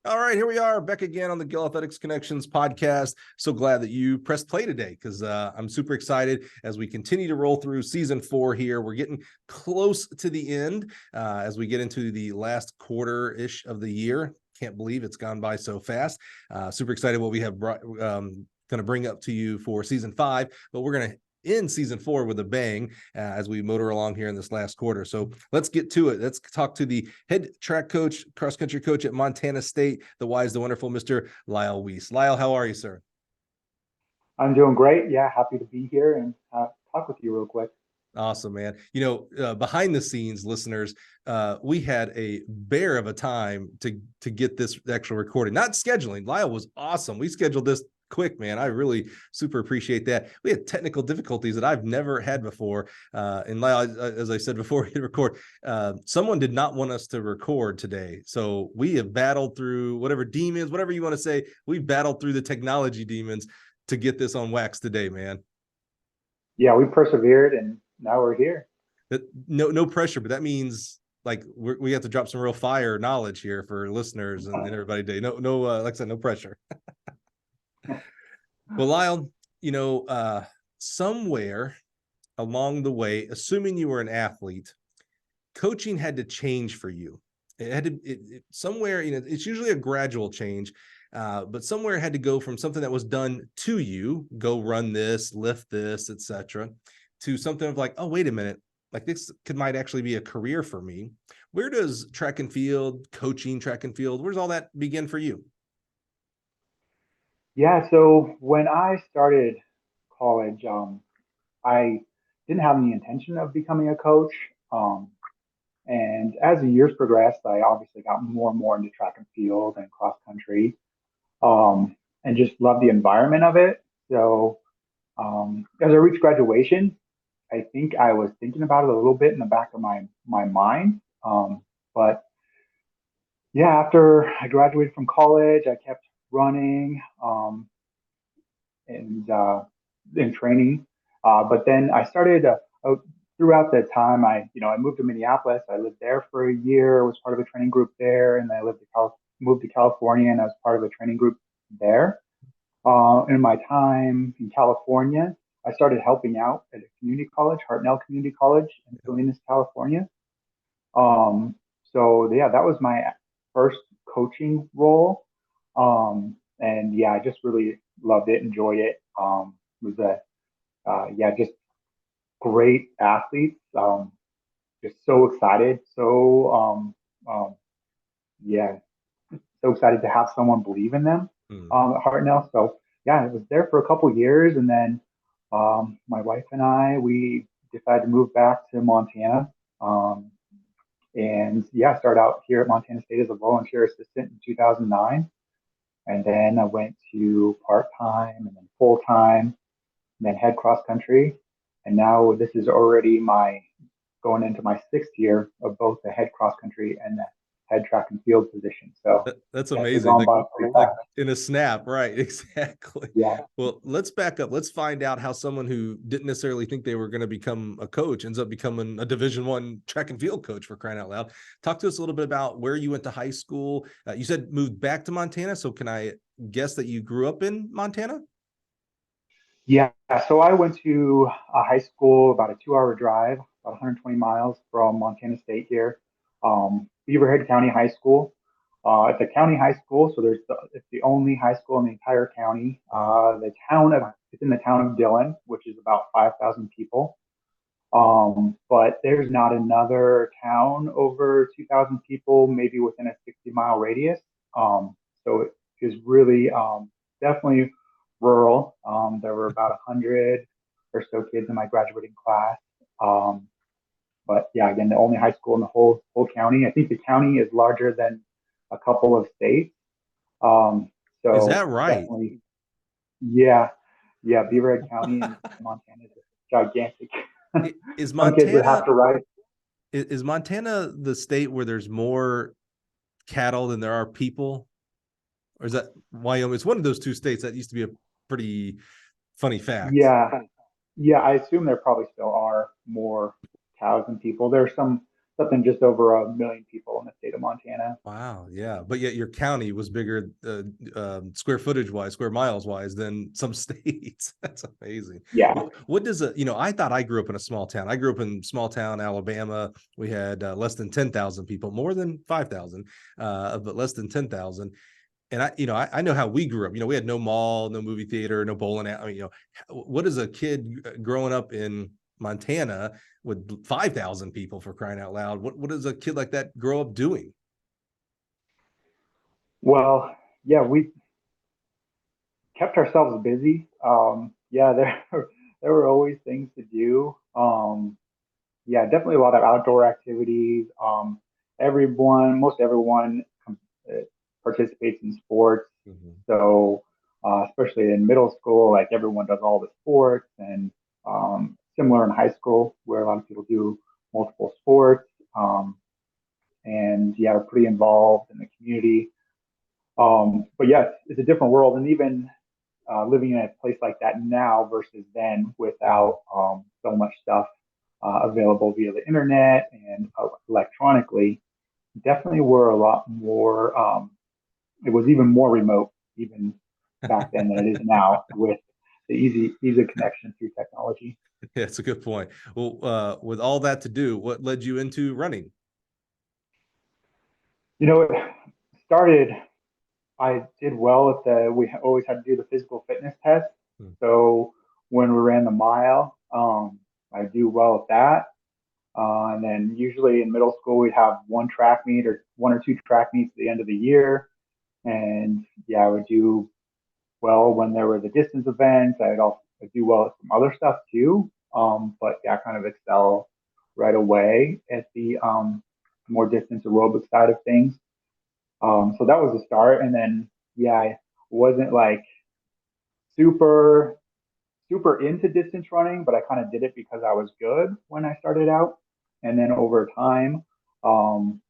All right, here we are back again on the Gill Athletics Connections podcast. So glad that you pressed play today because I'm super excited as we continue to roll through season 4 here. We're getting close to the end as we get into the last quarter-ish of the year. Can't believe it's gone by so fast. Super excited what we have going to bring up to you for season 5, but we're going to in season 4 with a bang as we motor along here in this last quarter. So let's get to it. Let's talk to the head track coach, cross country coach at Montana State, the wise, the wonderful Mr. Lyle Weese. Lyle, how are you, sir? I'm doing great. Yeah, happy to be here and talk with you real quick. Awesome, man. Behind the scenes, listeners, we had a bear of a time to get this actual recording, not scheduling. Lyle was awesome. We scheduled this quick, man. I really super appreciate that. We had technical difficulties that I've never had before. And Lyle, as I said before we hit record, someone did not want us to record today. So we have battled through whatever demons, whatever you want to say. We battled through the technology demons to get this on wax today, man. Yeah, we persevered and now we're here. No pressure, but that means like we have to drop some real fire knowledge here for listeners and everybody today. No, like I said, no pressure. Well, Lyle, somewhere along the way, assuming you were an athlete, coaching had to change for you. It had to somewhere, it's usually a gradual change, but somewhere it had to go from something that was done to you, go run this, lift this, etc., to something of like, oh, wait a minute, like this might actually be a career for me. Where does track and field, coaching track and field, where does all that begin for you? Yeah, so when I started college, I didn't have any intention of becoming a coach. And as the years progressed, I obviously got more and more into track and field and cross country, and just loved the environment of it. So as I reached graduation, I think I was thinking about it a little bit in the back of my mind. But yeah, after I graduated from college, I kept running and in training. But then I started throughout that time. I moved to Minneapolis. I lived there for a year. Was part of a training group there, and I moved to California, and I was part of a training group there. In my time in California, I started helping out at a community college, Hartnell Community College in Salinas, California. Um, so yeah, that was my first coaching role. And yeah, I just really loved it, enjoyed it. Was just great athletes. Just so excited. Yeah, so excited to have someone believe in them at Hartnell. So yeah, I was there for a couple of years, and then my wife and we decided to move back to Montana. And yeah, started out here at Montana State as a volunteer assistant in 2009. And then I went to part time and then full time, and then head cross country. And now this is already my going into my 6th year of both the head cross country and the head track and field position. So that's yeah, amazing. Like in a snap, right? Exactly. Yeah. Well, let's back up. Let's find out how someone who didn't necessarily think they were going to become a coach ends up becoming a Division I track and field coach, for crying out loud. Talk to us a little bit about where you went to high school. You said moved back to Montana. So can I guess that you grew up in Montana? Yeah. So I went to a high school about a 2-hour drive, about 120 miles from Montana State here, Beaverhead County High School. It's a county high school, so it's the only high school in the entire county. It's in the town of Dillon, which is about 5,000 people. But there's not another town over 2,000 people, maybe within a 60-mile radius. So it is really definitely rural. There were about 100 or so kids in my graduating class. But yeah, again, the only high school in the whole county. I think the county is larger than a couple of states. So is that right? Definitely, yeah, Beaverhead County in Montana is gigantic. Is Some kids would have Montana to ride. is Montana the state where there's more cattle than there are people? Or is that Wyoming? It's one of those two states. That used to be a pretty funny fact. Yeah, I assume there probably still are more cows than people. There's some something just over 1 million people in the state of Montana. Wow, yeah, but yet your county was bigger, square footage wise, square miles wise, than some states. That's amazing. Yeah. What does a, I thought I grew up in a small town. I grew up in small town Alabama. We had less than 10,000 people, more than 5,000, but less than 10,000. And I know how we grew up. We had no mall, no movie theater, no bowling alley. What is a kid growing up in Montana with 5,000 people, for crying out loud? What does a kid like that grow up doing? Well, yeah, we kept ourselves busy. Yeah, there were always things to do. Yeah, definitely a lot of outdoor activities. Most everyone uh, participates in sports. Mhm. So, especially in middle school, like everyone does all the sports, and similar in high school, where a lot of people do multiple sports. And yeah, we're pretty involved in the community. But yeah, it's a different world, and even living in a place like that now versus then, without so much stuff available via the internet and electronically, definitely were a lot more. It was even more remote, even back then than it is now, with the easy connection through technology. Yeah, it's a good point. Well, with all that to do, what led you into running? It started. I did well at the. We always had to do the physical fitness test. Hmm. So when we ran the mile, I do well at that. And then usually in middle school, we'd have one track meet or one or two track meets at the end of the year. And yeah, I would do well when there were the distance events. I'd also do well at some other stuff too. But yeah, kind of excel right away at the more distance aerobic side of things. So that was the start. And then, yeah, I wasn't like super, super into distance running, but I kind of did it because I was good when I started out. And then over time, um,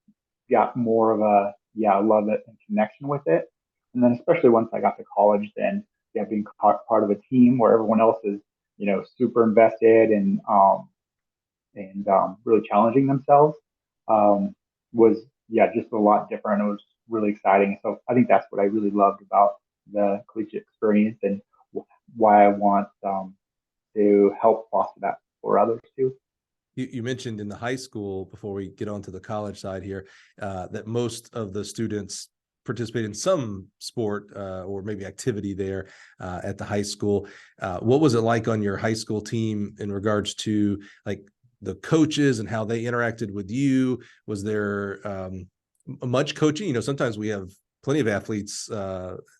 got more of a, yeah, I love it and connection with it. And then especially once I got to college, then yeah, being part of a team where everyone else is, super invested and really challenging themselves, um, was yeah, just a lot different. It was really exciting. So I think that's what I really loved about the collegiate experience, and why I want to help foster that for others too. You mentioned in the high school, before we get on to the college side here, that most of the students participate in some sport or maybe activity there at the high school. What was it like on your high school team in regards to like the coaches and how they interacted with you? Was there much coaching? Sometimes we have plenty of athletes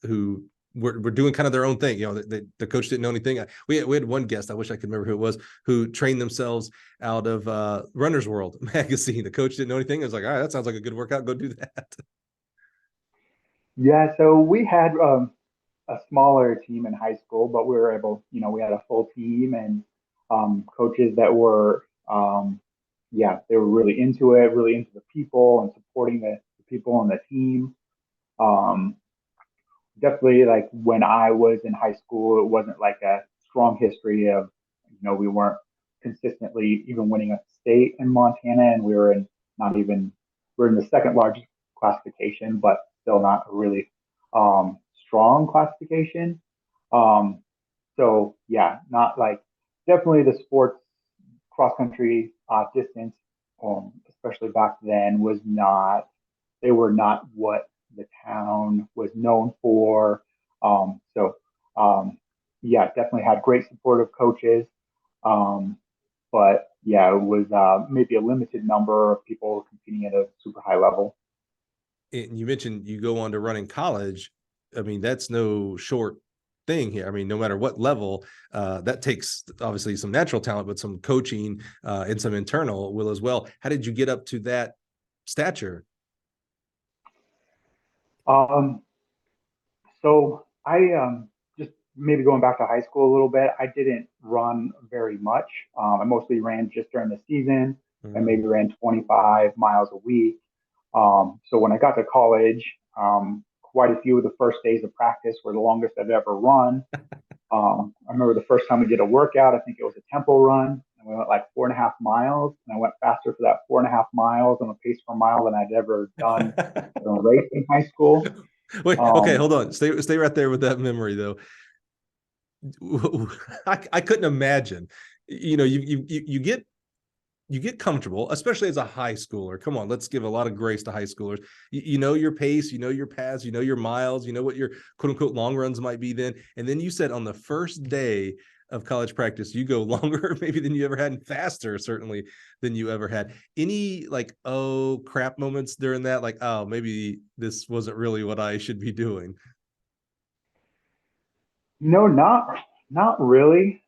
who were doing kind of their own thing. The coach didn't know anything. We had one guest, I wish I could remember who it was, who trained themselves out of Runner's World magazine. The coach didn't know anything. I was like, all right, that sounds like a good workout. Go do that. Yeah, so we had a smaller team in high school, but we were able, we had a full team and coaches that were, yeah, they were really into it, really into the people and supporting the people on the team. Um, Definitely, like when I was in high school, it wasn't like a strong history of, we weren't consistently even winning a state in Montana, and we were in not even we're in the second largest classification, but still not a really strong classification. Um, so yeah, not like definitely the sports cross country distance, especially back then, was not. They were not what the town was known for. So yeah, definitely had great supportive coaches. Um, but yeah, it was maybe a limited number of people competing at a super high level. And you mentioned you go on to run in college. I mean, that's no short thing here. I mean, no matter what level, that takes obviously some natural talent, but some coaching and some internal will as well. How did you get up to that stature? Um, So just maybe going back to high school a little bit, I didn't run very much. I mostly ran just during the season and maybe Mm. ran 25 miles a week. So when I got to college, quite a few of the first days of practice were the longest I've ever run. I remember the first time we did a workout, I think it was a tempo run, and and we went like 4.5 miles, and I went faster for that 4.5 miles on a pace per mile than I'd ever done in a race in high school. Wait, okay, hold on. Stay right there with that memory though. I couldn't imagine. You get comfortable, especially as a high schooler. Come on, let's give a lot of grace to high schoolers. You know your pace, you know your paths, you know your miles, you know what your quote unquote long runs might be then. And then you said on the first day of college practice, you go longer maybe than you ever had, and faster certainly than you ever had. Any like, oh crap moments during that? Like, oh, maybe this wasn't really what I should be doing. No, not really.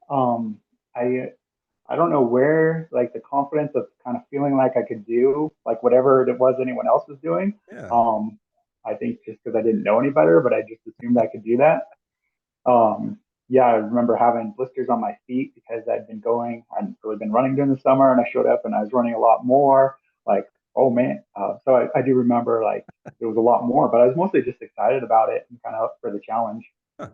I don't know where like the confidence of kind of feeling like I could do like whatever it was anyone else was doing. Yeah. Um, I think just because I didn't know any better, but I just assumed I could do that. Um, yeah, I remember having blisters on my feet because I'd really been running during the summer, and I showed up and I was running a lot more. Like, oh man. So I do remember like it was a lot more, but I was mostly just excited about it and kind of up for the challenge. Huh.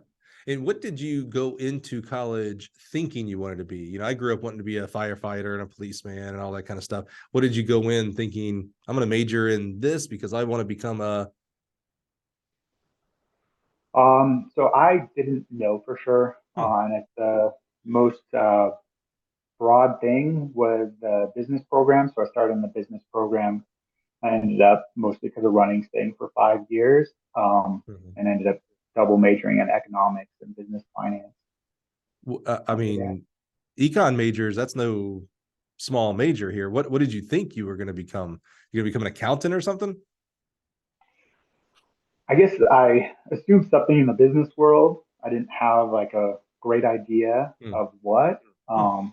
And what did you go into college thinking you wanted to be? I grew up wanting to be a firefighter and a policeman and all that kind of stuff. What did you go in thinking, I'm going to major in this because I want to become a. So I didn't know for sure, Hmm, and it's the most broad thing was the business program. So I started in the business program. I ended up mostly because of running, staying for 5 years, mhm. and ended up double majoring in economics and business finance I after that. mean, econ majors, that's no small major here. What did you think you were going to become? You're going to become an accountant or something? I guess I assumed something in the business world. I didn't have like a great idea Hmm, of what. hmm,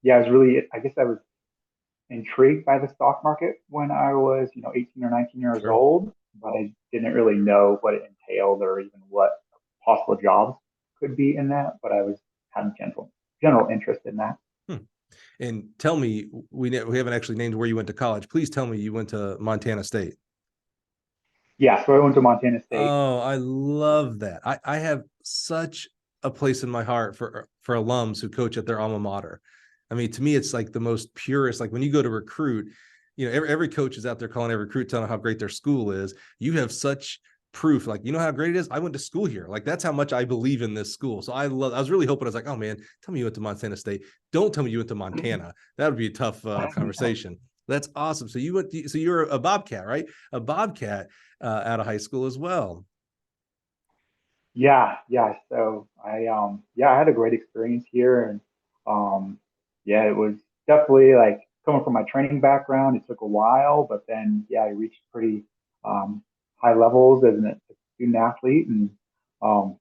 Yeah, I guess I was intrigued by the stock market when I was, 18 or 19 years sure. old, but I didn't really know what it entailed or even what possible jobs could be in that. But I was had general interest in that. Hmm. And tell me, we haven't actually named where you went to college. Please tell me you went to Montana State. Yeah, so I went to Montana State. Oh, I love that. I have such a place in my heart for alums who coach at their alma mater. I mean, to me, it's like the most purest. Like when you go to recruit, every coach is out there calling every recruit, telling them how great their school is. You have such proof, like how great it is. I went to school here. Like that's how much I believe in this school. So I was really hoping. I was like, oh man, tell me you went to Montana State. Don't tell me you went to Montana. That would be a tough conversation. That's awesome. So so you're a Bobcat, right? A Bobcat out of high school as well. Yeah, yeah. So I had a great experience here, and yeah, it was definitely like coming from my training background. It took a while, but then yeah, I reached pretty um, high levels as a student athlete, and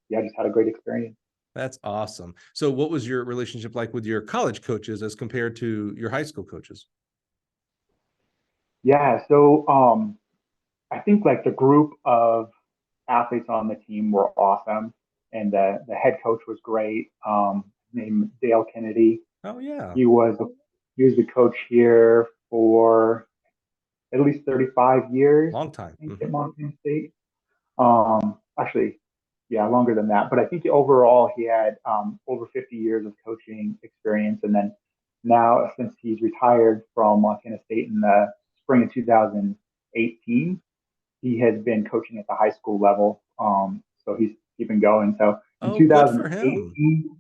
yeah, I just had a great experience. That's awesome. So what was your relationship like with your college coaches as compared to your high school coaches? Yeah, so I think like the group of athletes on the team were awesome, and the head coach was great. Named Dale Kennedy. Oh yeah, He was he was the coach here for at least 35 years, long time. I think, Mhm. at Montana State. Actually, yeah, longer than that. But I think overall he had over 50 years of coaching experience. And then now, since he's retired from Montana State in the spring of 2018, he has been coaching at the high school level. So he's keeping going. So in Oh, good for him. 2018,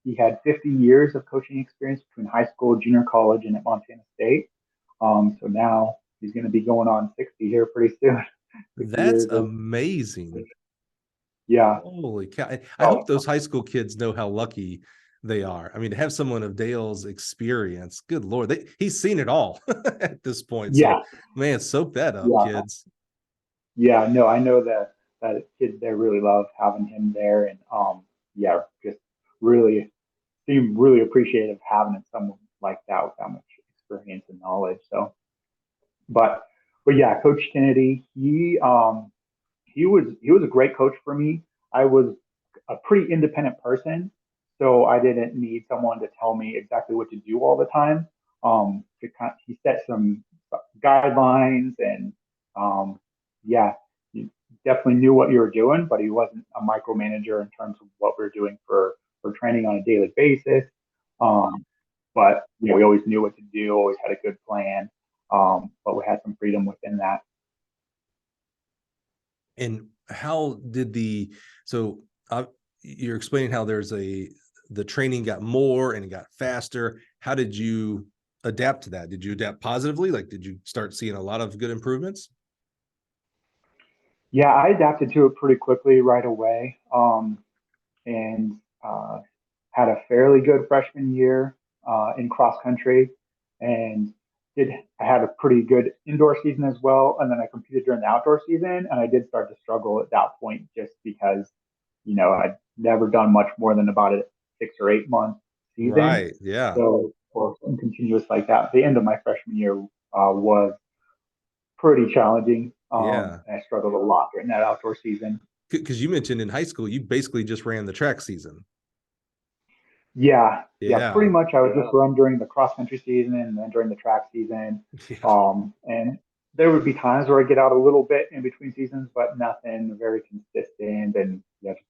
he had 50 years of coaching experience between high school, junior college, and at Montana State. So now he's going to be going on 60 here pretty soon. 60 That's years of, amazing. yeah. Holy cow. I hope Oh, those high school kids know how lucky they are. I mean, to have someone of Dale's experience, good Lord, he's seen it all at this point. So, yeah, man, soak that up, yeah, kids. yeah. No, I know that kids there really love having him there, and yeah, just really seem really appreciative having someone like that with that much experience and knowledge. So, but yeah, Coach Kennedy, he was a great coach for me. I was a pretty independent person, so I didn't need someone to tell me exactly what to do all the time. He set some guidelines, and yeah, he definitely knew what you were doing, but he wasn't a micromanager in terms of what we're doing for training on a daily basis. Um, but we always knew what to do, always had a good plan. But we had some freedom within that. And how did you're explaining how the training got more and it got faster. How did you adapt to that? Did you adapt positively? Like, did you start seeing a lot of good improvements? Yeah, I adapted to it pretty quickly right away, and had a fairly good freshman year in cross country, and I had a pretty good indoor season as well. And then I competed during the outdoor season, and I did start to struggle at that point just because I'd never done much more than about a 6 or 8 month season. Right. Yeah. So for something continuous like that, the end of my freshman year was pretty challenging. Yeah. And I struggled a lot during that outdoor season. Because you mentioned in high school, you basically just ran the track season. Yeah, pretty Yeah. much. I would just run during the cross country season and then during the track season. Yeah. And there would be times where I get out a little bit in between seasons, but nothing very consistent, and just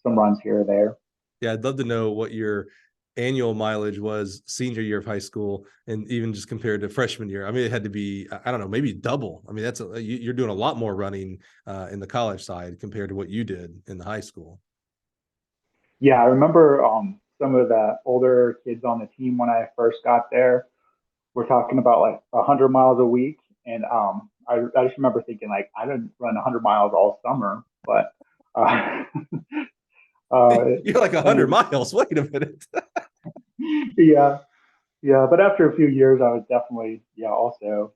some runs here or there. Yeah. I'd love to know what your annual mileage was senior year of high school, and even just compared to freshman year. I mean, it had to be, I don't know, maybe double. I mean, you're doing a lot more running in the college side compared to what you did in the high school. Yeah, I remember some of the older kids on the team when I first got there. We're talking about like 100 miles a week, and I just remember thinking like I didn't run 100 miles all summer, but uh, You're like and 100 miles. Wait a minute. yeah, yeah. But after a few years, I was definitely also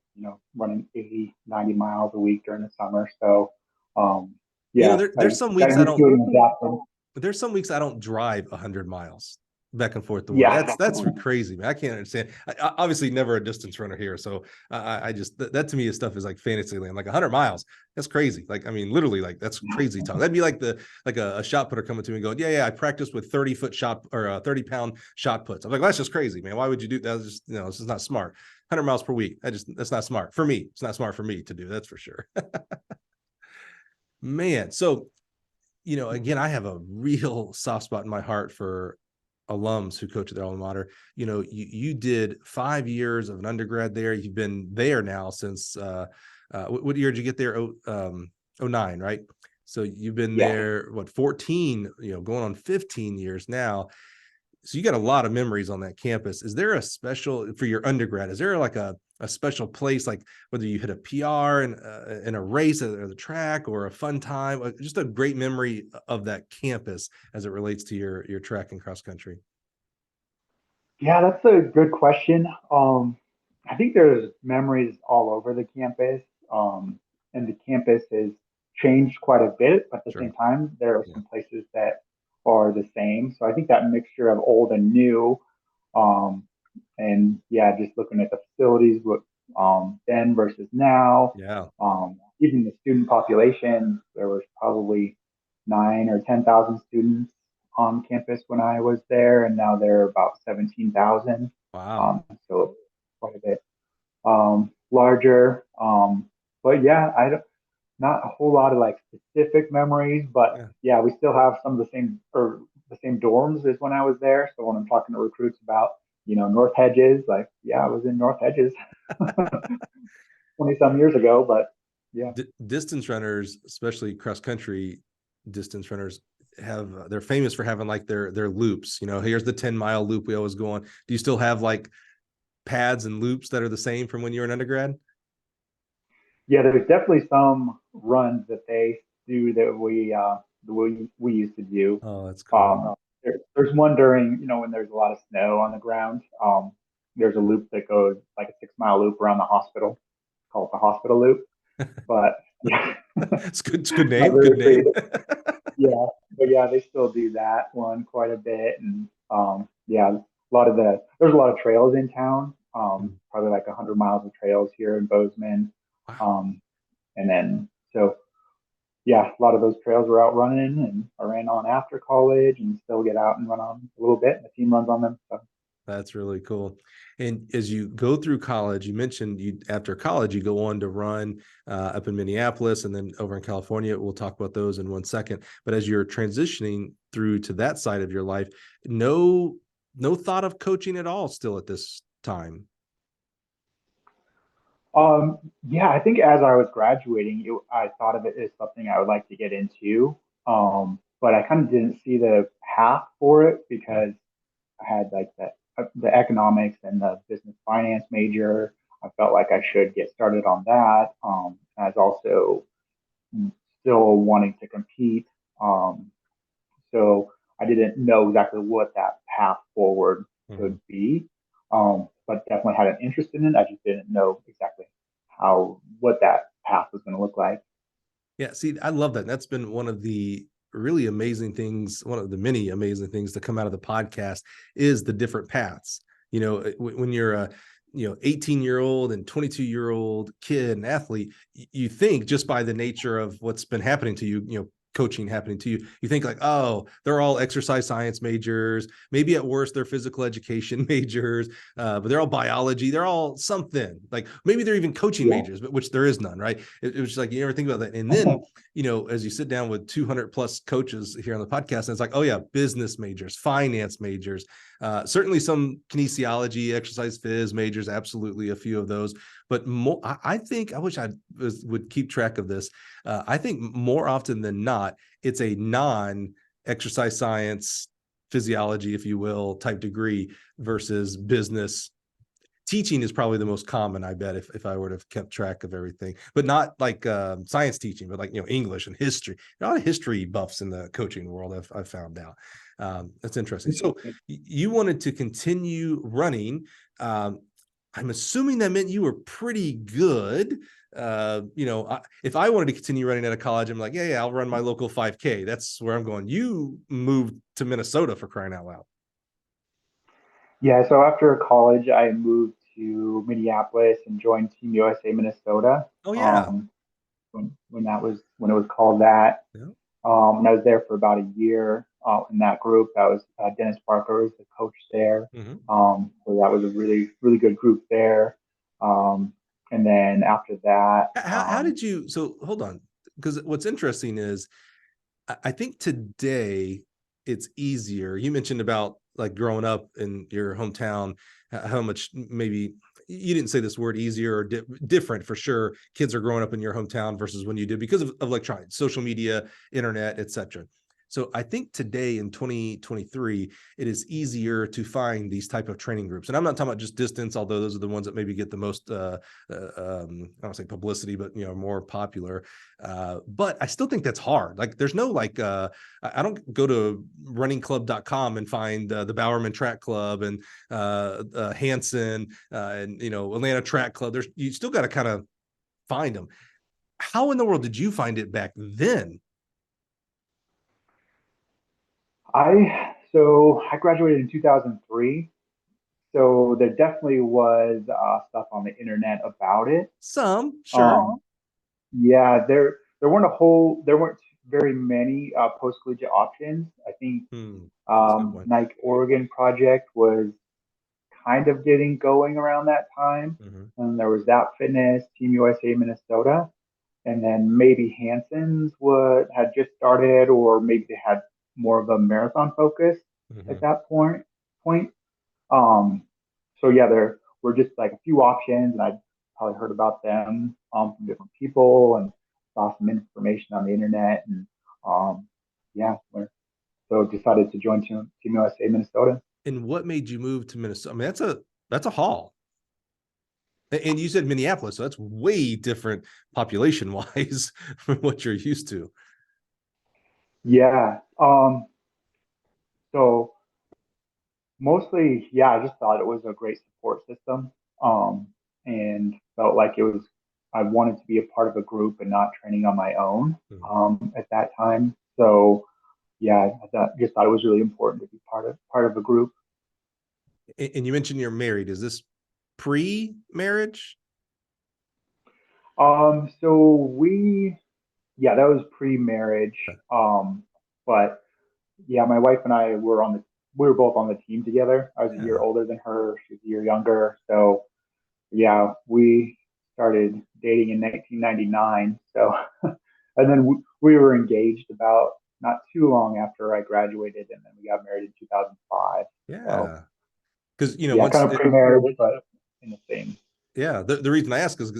running 80, 90 miles a week during the summer. So yeah, There's I some got weeks I used to don't it and adapted. there's some weeks I don't drive 100 miles back and forth to work. Yeah, That's crazy, man. I can't understand. Obviously never a distance runner here. So I just, that to me is stuff is like fantasy land, like 100 miles. That's crazy. Like, I mean, literally like that's crazy talk. That'd be like a shot putter coming to me and going, yeah, I practiced with 30-foot shot or 30-pound shot puts. I'm like, well, that's just crazy, man. Why would you do that? Just, this is not smart. 100 miles per week. That's not smart for me. It's not smart for me to do. That's for sure. Man. So, again, I have a real soft spot in my heart for alums who coach at their alma mater. You did 5 years of an undergrad there. You've been there now since what year did you get there? 09, right? So you've been yeah. there, 14, going on 15 years now. So you got a lot of memories on that campus. Is there a special for your undergrad? Is there like a special place, like whether you hit a PR in a race or the track, or a fun time, just a great memory of that campus as it relates to your track and cross country? Yeah, that's a good question. I think there's memories all over the campus, and the campus has changed quite a bit. But at the Sure. same time, there are Yeah. some places that are the same. So I think that mixture of old and new, um, and yeah, just looking at the facilities, what then versus now, Yeah. even the student population, there was probably 9 or 10,000 students on campus when I was there, and now there are about 17,000. Wow. So quite a bit larger. But yeah, I don't, not a whole lot of like specific memories, but Yeah. yeah, we still have some of the same dorms as when I was there. So when I'm talking to recruits about, North Hedges, like, yeah, I was in North Hedges 20 some years ago, but yeah. Distance runners, especially cross country distance runners, they're famous for having like their loops. Here's the 10-mile loop we always go on. Do you still have like pads and loops that are the same from when you were an undergrad? Yeah, there's definitely some runs that they do that we used to do. Oh, that's cool. There's one during when there's a lot of snow on the ground. There's a loop that goes like a 6 mile loop around the hospital, called the hospital loop. But yeah, It's good. It's good not name. very Good name. creative. Yeah, but yeah, they still do that one quite a bit, and yeah, there's a lot of trails in town. Probably like 100 miles of trails here in Bozeman. Wow. Um, and then so yeah, a lot of those trails were out running, and I ran on after college and still get out and run on a little bit. And the team runs on them. So That's really cool. And as you go through college, you mentioned after college, you go on to run up in Minneapolis and then over in California. We'll talk about those in one second. But as you're transitioning through to that side of your life, no no thought of coaching at all still at this time? Yeah, I think as I was graduating, I thought of it as something I would like to get into. But I kind of didn't see the path for it because I had like the economics and the business finance major. I felt like I should get started on that. I was also still wanting to compete. Um, so I didn't know exactly what that path forward Mhm. could be. But definitely had an interest in it. I just didn't know exactly what that path was going to look like. Yeah, see, I love that. That's been one of the really amazing things, one of the many amazing things to come out of the podcast is the different paths. When you're a 18-year-old and 22-year-old kid and athlete, you think just by the nature of what's been happening to you, coaching happening to you, you think like, oh, they're all exercise science majors, maybe at worst they're physical education majors, but they're all biology, they're all something, like maybe they're even coaching Yeah. majors, but which there is none, right? It was just like, you never think about that. And then as you sit down with 200 plus coaches here on the podcast, and it's like, oh yeah, business majors, finance majors, certainly some kinesiology, exercise phys majors, absolutely a few of those. But more, I think, I wish I would keep track of this. I think more often than not, it's a non-exercise science, physiology, if you will, type degree versus business. Teaching is probably the most common, I bet, if I would have kept track of everything, but not like science teaching, but like English and history. A lot of history buffs in the coaching world, I've found out. That's interesting. So you wanted to continue running. I'm assuming that meant you were pretty good. If I wanted to continue running out of college, I'm like, yeah, I'll run my local 5K. That's where I'm going. You moved to Minnesota, for crying out loud. Yeah, so after college, I moved to Minneapolis and joined Team USA Minnesota. Oh yeah. Um, when it was called that. Yeah. And I was there for about a year in that group. That was Dennis Parker was the coach there. Mm-hmm. So that was a really really good group there. And then after that, How did you, so hold on, because what's interesting is I think today it's easier. You mentioned about like growing up in your hometown, how much maybe you didn't say this word easier or different for sure. Kids are growing up in your hometown versus when you did because of electronics, social media, internet, etc. So I think today in 2023, it is easier to find these type of training groups. And I'm not talking about just distance, although those are the ones that maybe get the most, I don't say publicity, but, more popular. But I still think that's hard. Like there's no like, I don't go to runningclub.com and find the Bowerman Track Club and Hanson and, Atlanta Track Club. You still got to kind of find them. How in the world did you find it back then? I graduated in 2003. So there definitely was stuff on the internet about it. Some, sure. Um, yeah, there weren't very many post collegiate options. I think That's a good point. Nike Oregon project was kind of getting going around that time, Mm-hmm. and there was that fitness, Team USA Minnesota, and then maybe Hanson's would had just started, or maybe they had more of a marathon focus Mm-hmm. at that point. Um, so yeah, there were just like a few options, and I probably heard about them from different people and saw some information on the internet, and um, yeah, so decided to join Team USA Minnesota. And what made you move to Minnesota? I mean, that's a haul. And you said Minneapolis, so that's way different population wise from what you're used to. Yeah. So mostly, yeah, I just thought it was a great support system, and felt like I wanted to be a part of a group and not training on my own Mhm. at that time. So yeah, just thought it was really important to be part of a group. And you mentioned you're married. Is this pre-marriage? So yeah, that was pre-marriage. Okay. But yeah, my wife and I we were both on the team together. I was a year Yeah. older than her; she's a year younger. So yeah, we started dating in 1999. So, and then we were engaged about not too long after I graduated, and then we got married in 2005. So Yeah. Because, yeah, kind of pre-marriage, but in the same. yeah, the reason I ask is,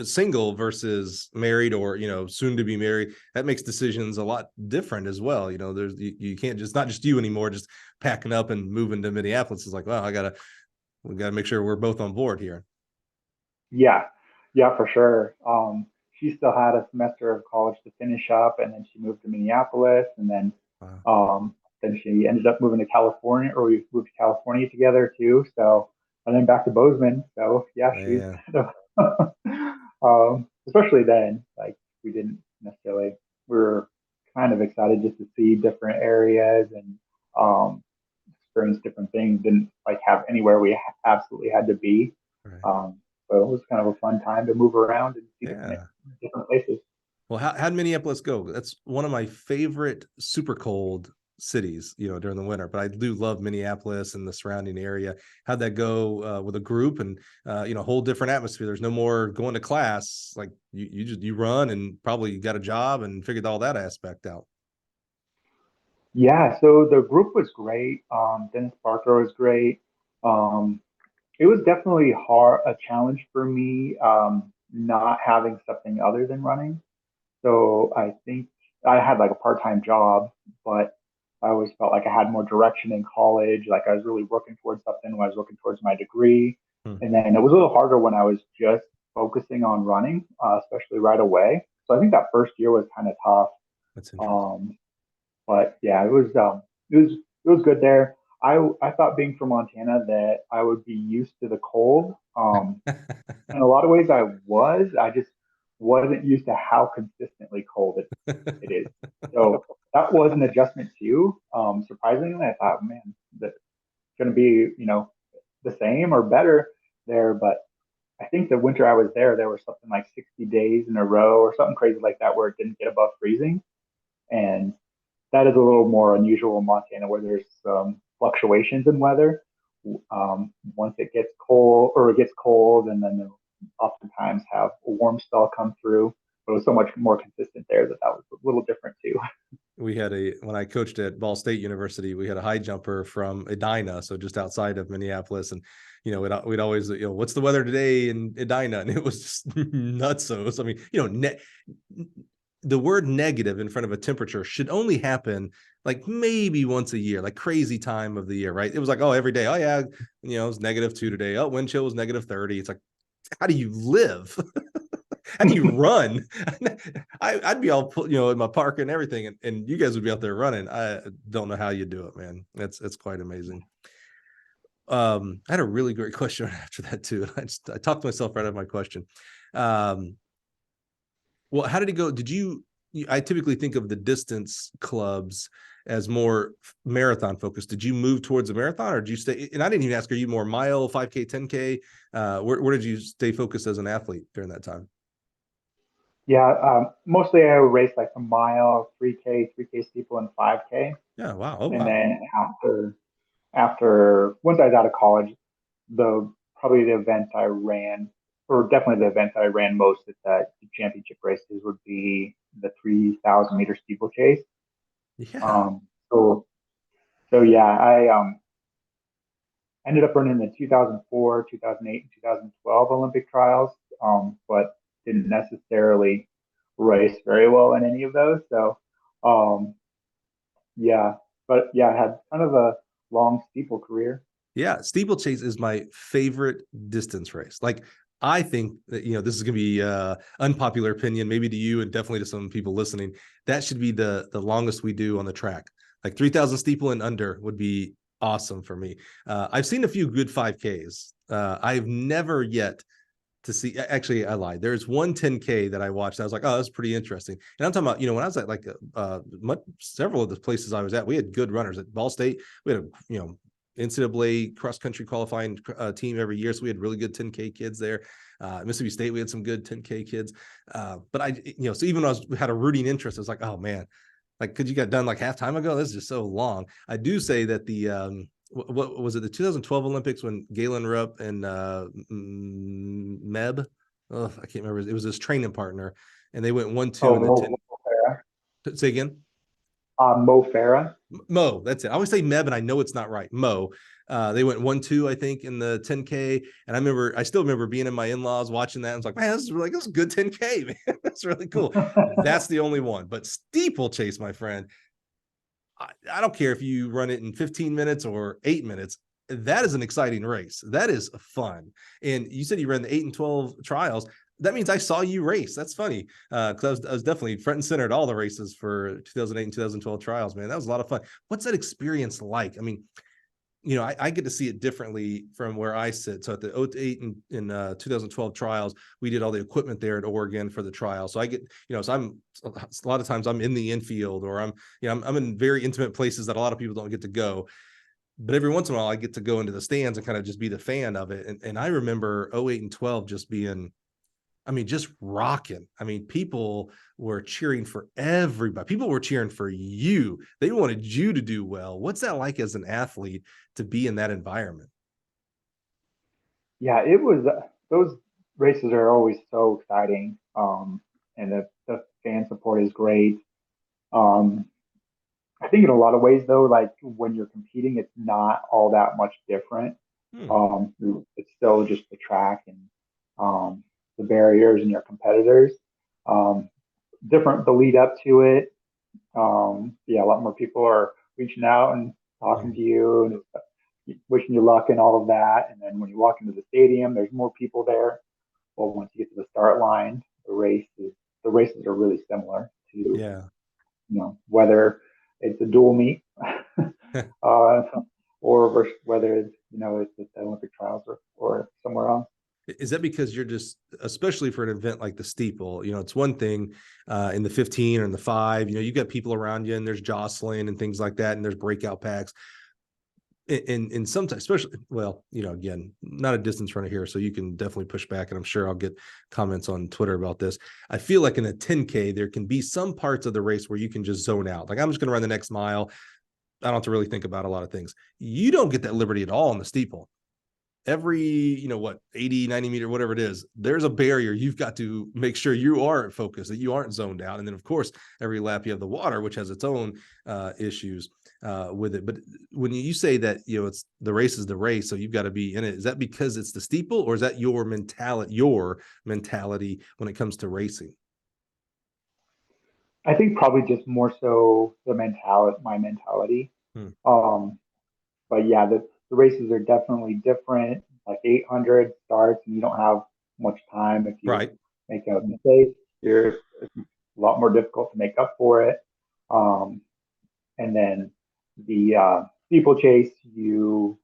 single versus married, or soon to be married, that makes decisions a lot different as well. You can't just, not just you anymore just packing up and moving to Minneapolis. It's like, well, we gotta make sure we're both on board here. Yeah, yeah, for sure. She still had a semester of college to finish up, and then she moved to Minneapolis, and Wow. then she ended up moving to California, or we moved to California together too. So, and then back to Bozeman. So yeah, she's Man. kind of, especially then, like we didn't necessarily, we were kind of excited just to see different areas and experience different things. Didn't like have anywhere we absolutely had to be. Right. Um, so it was kind of a fun time to move around and see Yeah. different places. Well, how did Minneapolis go? That's one of my favorite super cold cities, during the winter. But I do love Minneapolis and the surrounding area. How'd that go with a group, and whole different atmosphere? There's no more going to class. Like you just you run and probably got a job and figured all that aspect out. Yeah, so the group was great. Dennis Parker was great. Um, it was definitely a challenge for me, not having something other than running. So I think I had like a part-time job, but I always felt like I had more direction in college. Like I was really working towards something when I was working towards my degree. Hmm. And then it was a little harder when I was just focusing on running, especially right away. So I think that first year was kind of tough. That's interesting. Um, but yeah, it was good there. I thought being from Montana that I would be used to the cold. In a lot of ways I was. I just wasn't used to how consistently cold it is. So that was an adjustment too. Surprisingly, I thought, man, that's going to be, the same or better there. But I think the winter I was there, there were something like 60 days in a row or something crazy like that where it didn't get above freezing. And that is a little more unusual in Montana where there's some fluctuations in weather. Once it gets cold or it gets cold, and then they'll oftentimes have a warm spell come through. But it was so much more consistent there that was a little different too. When I coached at Ball State University, we had a high jumper from Edina, so just outside of Minneapolis, and we'd always, what's the weather today in Edina, and it was just nutsos. I mean, the word negative in front of a temperature should only happen like maybe once a year, like crazy time of the year, right? It was like, oh, every day, oh yeah, it's -2 today. Oh, wind chill was -30. It's like, how do you live? How do you run? I'd be all, in my park and everything, and you guys would be out there running. I don't know how you do it, man. It's quite amazing. I had a really great question after that too. I talked myself right out of my question. Um, well, how did it go? I typically think of the distance clubs as more marathon focused. Did you move towards a marathon, or did you stay? And I didn't even ask, are you more mile, 5K, 10K? Where did you stay focused as an athlete during that time? Yeah, mostly I would race like a mile, 3K, 3K steeple, and 5K. Yeah. Wow. Oh, And wow. then after once I was out of college, probably the event I ran, or definitely the event that I ran most at the championship races would be the 3,000-meter steeplechase. Yeah. Um, so so yeah, I ended up running the 2004, 2008, and 2012 Olympic trials, but didn't necessarily race very well in any of those. So um, yeah, but yeah, I had kind of a long steeple career. Yeah, steeplechase is my favorite distance race. Like, I think that, this is going to be unpopular opinion, maybe to you and definitely to some people listening. That should be the longest we do on the track. Like 3,000 steeple and under would be awesome for me. I've seen a few good 5Ks. I've never yet to see. Actually, I lied. There's one 10K that I watched. I was like, oh, that's pretty interesting. And I'm talking about, when I was at like several of the places I was at, we had good runners at Ball State. We had a NCAA cross country qualifying team every year, so we had really good 10K kids there. Mississippi State, we had some good 10K kids. But so even when had a rooting interest, I was like, oh man, like, could you get done like half time ago? This is just so long. I do say that the what was it, the 2012 Olympics when Galen Rupp and Meb, oh, I can't remember, it was his training partner, and they went 1-2 in the Oh, 10. okay. Say again. Mo Farah. Mo, that's it. I always say Meb, and I know it's not right. Mo. They went 1-2, I think, in the 10K. And I still remember being in my in-laws watching that. I was like, man, this is a good 10K, man. That's really cool. That's the only one. But steeplechase, my friend, I don't care if you run it in 15 minutes or 8 minutes. That is an exciting race. That is fun. And you said you ran the 8 and 12 trials. That means I saw you race. That's funny. Because I was definitely front and center at all the races for 2008 and 2012 trials, man. That was a lot of fun. What's that experience like? I mean, I get to see it differently from where I sit. So at the 08 and 2012 trials, we did all the equipment there at Oregon for the trial. So I get, so I'm a lot of times I'm in the infield, or I'm in very intimate places that a lot of people don't get to go. But every once in a while I get to go into the stands and kind of just be the fan of it. And I remember 08 and 12 just being, just rocking. People were cheering for everybody. People were cheering for you. They wanted you to do well. What's that like as an athlete to be in that environment? Yeah, it was. Those races are always so exciting, and the fan support is great. Um, I think in a lot of ways, though, like when you're competing, it's not all that much different. Hmm. It's still just the track and the barriers and your competitors. Um, Different the lead up to it. Yeah, a lot more people are reaching out and talking to you and wishing you luck and all of that. And then when you walk into the stadium, there's more people there. Well, once you get to the start line, the races are really similar to Yeah. whether it's a dual meet uh, or whether it's at the Olympic trials or somewhere else. Is that because you're just, especially for an event like the steeple, it's one thing in the 15 or in the 5, you got people around you and there's jostling and things like that. And there's breakout packs. And sometimes, especially, well, again, not a distance runner here, so you can definitely push back, and I'm sure I'll get comments on Twitter about this. I feel like in a 10K, there can be some parts of the race where you can just zone out. Like, I'm just going to run the next mile. I don't have to really think about a lot of things. You don't get that liberty at all in the steeple. Every 80, 90 meter, whatever it is, there's a barrier. You've got to make sure you are focused, that you aren't zoned out. And then of course, every lap you have the water, which has its own issues with it. But when you say that it's the race is the race, so you've got to be in it, is that because it's the steeple, or is that your mentality when it comes to racing? I think probably just more so my mentality. Hmm. But yeah, the races are definitely different. Like 800 starts, and you don't have much time. If you Right. make a mistake, it's a lot more difficult to make up for it. Um, and then the steeplechase, you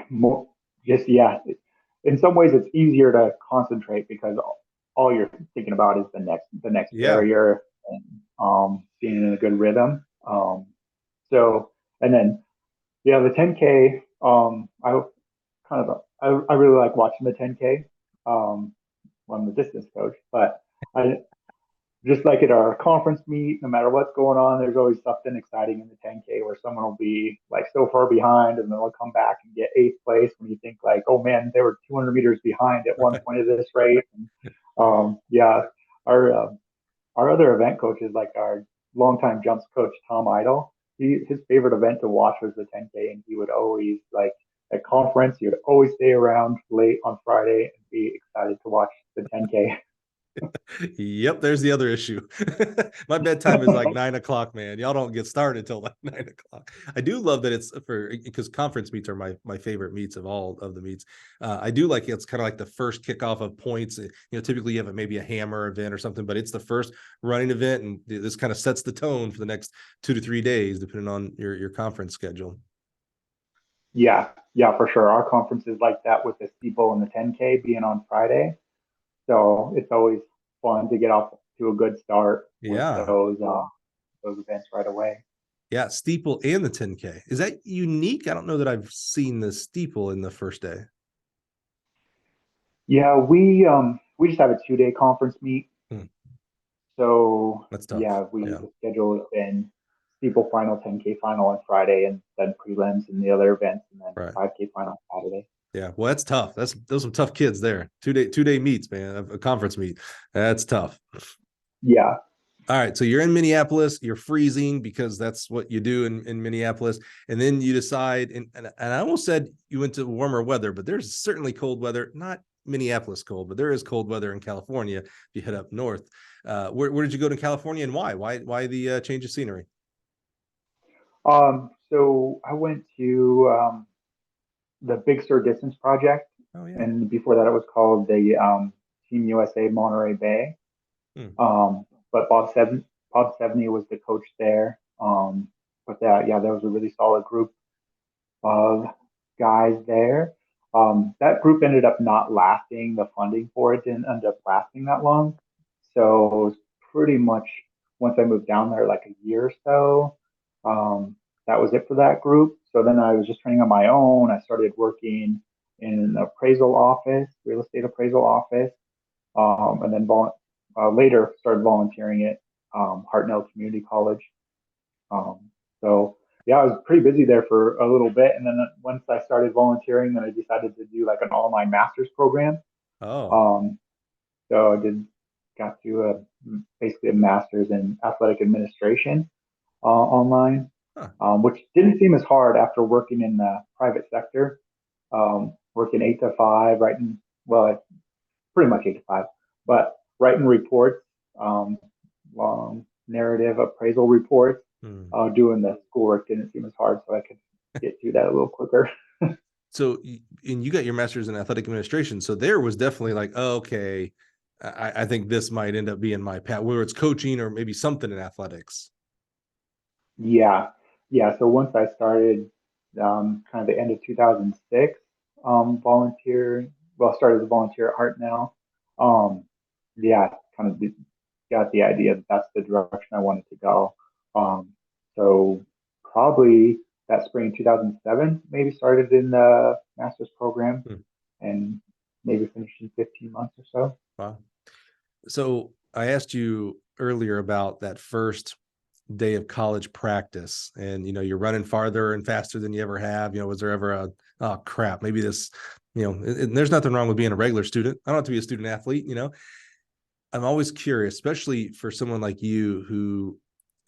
more, just yeah. In some ways, it's easier to concentrate because all you're thinking about is the next Yeah. barrier and being in a good rhythm. So and then yeah, the 10K. I really like watching the 10K. I'm the distance coach, but I just like at our conference meet, no matter what's going on, there's always something exciting in the 10K where someone will be like so far behind and then they'll come back and get eighth place when you think like, oh man, they were 200 meters behind at one point of this race. And, yeah, our our other event coaches, like our longtime jumps coach Tom Idle, his favorite event to watch was the 10K, and he would always like at conference, he would always stay around late on Friday and be excited to watch the 10K. Yep, there's the other issue. My bedtime is like 9 o'clock, man. Y'all don't get started till like 9 o'clock. I do love that it's because conference meets are my favorite meets of all of the meets. I do like it's kind of like the first kickoff of points. Typically you have maybe a hammer event or something, but it's the first running event, and this kind of sets the tone for the next 2 to 3 days, depending on your conference schedule. Yeah, yeah, for sure. Our conference is like that with the steeple and the 10K being on Friday. So it's always fun to get off to a good start with Yeah. those events right away. Yeah, steeple and the 10K. Is that unique? I don't know that I've seen the steeple in the first day. Yeah, we just have a 2 day conference meet. Hmm. So That's tough. yeah, Yeah. the schedule has been steeple final, 10K final on Friday, and then prelims and the other events, and then Right. 5K final Saturday. Yeah. Well, that's tough. Those are tough kids there. 2 day meets, man. A conference meet. That's tough. Yeah. All right, so you're in Minneapolis, you're freezing because that's what you do in Minneapolis. And then you decide, and I almost said you went to warmer weather, but there's certainly cold weather, not Minneapolis cold, but there is cold weather in California if you head up north. Where did you go to California, and why? Why the change of scenery? So I went to the Big Sur Distance Project, Oh yeah. and before that, it was called the Team USA Monterey Bay. Hmm. But Bob Seveny was the coach there. But that was a really solid group of guys there. That group ended up not lasting. The funding for it didn't end up lasting that long. So it was pretty much once I moved down there, like a year or so, that was it for that group. So then I was just training on my own. I started working in an appraisal office, real estate appraisal office, and then later started volunteering at Hartnell Community College. So yeah, I was pretty busy there for a little bit, and then once I started volunteering, then I decided to do like an online master's program. Oh. Um, so got to basically a master's in athletic administration online, Huh. which didn't seem as hard after working in the private sector, working 8 to 5, writing pretty much 8 to 5, but writing reports, long narrative appraisal reports. Hmm. Doing the schoolwork didn't seem as hard, so I could get through that a little quicker. So, and you got your master's in athletic administration, so there was definitely like, oh, okay, I think this might end up being my path, whether it's coaching or maybe something in athletics. Yeah, yeah. So once I started, kind of the end of 2006, volunteering. Well, started as a volunteer at Hartnell. Um, yeah, kind of got the idea that that's the direction I wanted to go. Um, so probably that spring 2007, maybe started in the master's program Hmm. and maybe finished in 15 months or so. Wow. So I asked you earlier about that first day of college practice, and you're running farther and faster than you ever have. Was there ever a, oh crap, maybe this, there's nothing wrong with being a regular student. I don't have to be a student athlete. I'm always curious, especially for someone like you who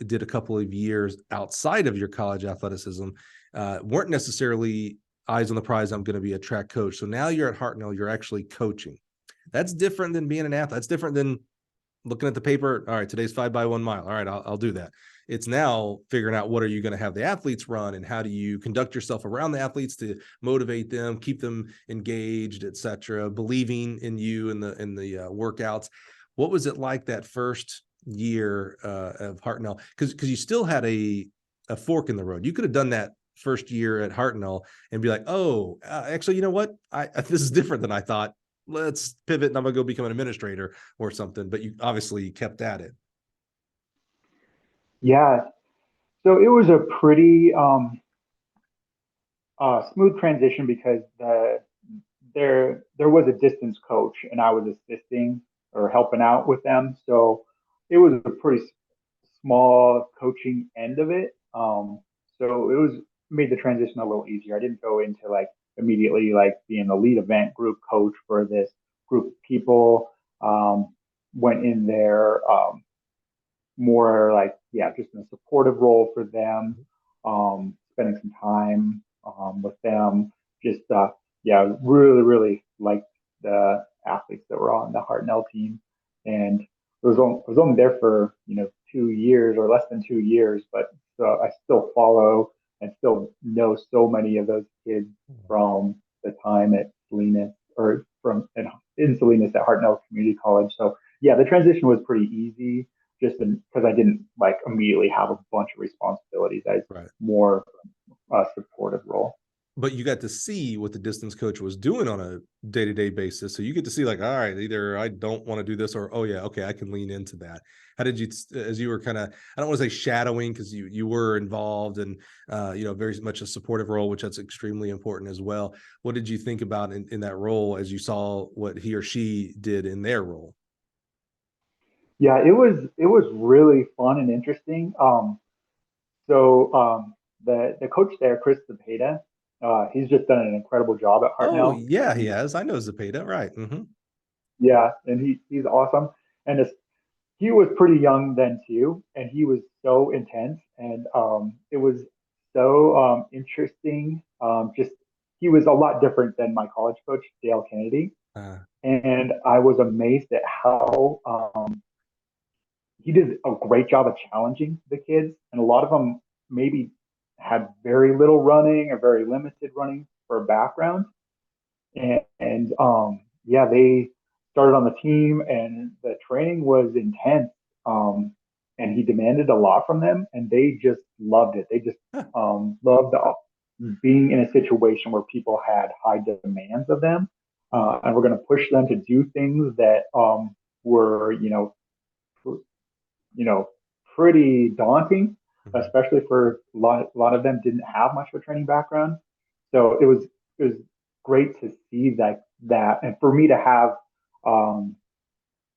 did a couple of years outside of your college athleticism, weren't necessarily eyes on the prize. I'm going to be a track coach. So now you're at Hartnell, you're actually coaching. That's different than being an athlete. That's different than looking at the paper. All right, today's 5 by 1 mile. All right, I'll do that. It's now figuring out what are you going to have the athletes run, and how do you conduct yourself around the athletes to motivate them, keep them engaged, etc. Believing in you and the workouts. What was it like that first year of Hartnell? Because you still had a fork in the road. You could have done that first year at Hartnell and be like, oh, actually, you know what? This is different than I thought. Let's pivot and I'm gonna go become an administrator or something. But you obviously kept at it. Yeah, so it was a pretty smooth transition because there was a distance coach and I was assisting or helping out with them. So it was a pretty small coaching end of it. So it was made the transition a little easier. I didn't go into like immediately like being the lead event group coach for this group of people. Went in there more like just in a supportive role for them, spending some time with them. Just really liked the athletes that were on the Hartnell team, and was only there for 2 years or less than 2 years, but I still follow and still know so many of those kids from the time at Salinas or in Salinas at Hartnell Community College. So yeah, the transition was pretty easy just because I didn't like immediately have a bunch of responsibilities. I was Right. more a supportive role. But you got to see what the distance coach was doing on a day-to-day basis. So you get to see like, all right, either I don't want to do this, or, oh yeah, okay, I can lean into that. How did you, as you were kind of, I don't want to say shadowing, because you were involved and, very much a supportive role, which that's extremely important as well. What did you think about in that role as you saw what he or she did in their role? Yeah, it was really fun and interesting. So the coach there, Chris Cepeda, he's just done an incredible job at Oh Hartnell. yeah, he He's has. I know Zepeda, right? Mm-hmm. Yeah, and he's awesome. And he was pretty young then too, and he was so intense, and it was so interesting. Just he was a lot different than my college coach, Dale Kennedy, Uh, and I was amazed at how he did a great job of challenging the kids, and a lot of them maybe had very little running or very limited running for a background, and yeah, they started on the team, and the training was intense. Um, and he demanded a lot from them, and they just loved it. They just loved being in a situation where people had high demands of them, and we're going to push them to do things that were, you know, pretty daunting, mhm. especially for a lot of them didn't have much of a training background. So it was great to see that, and for me to have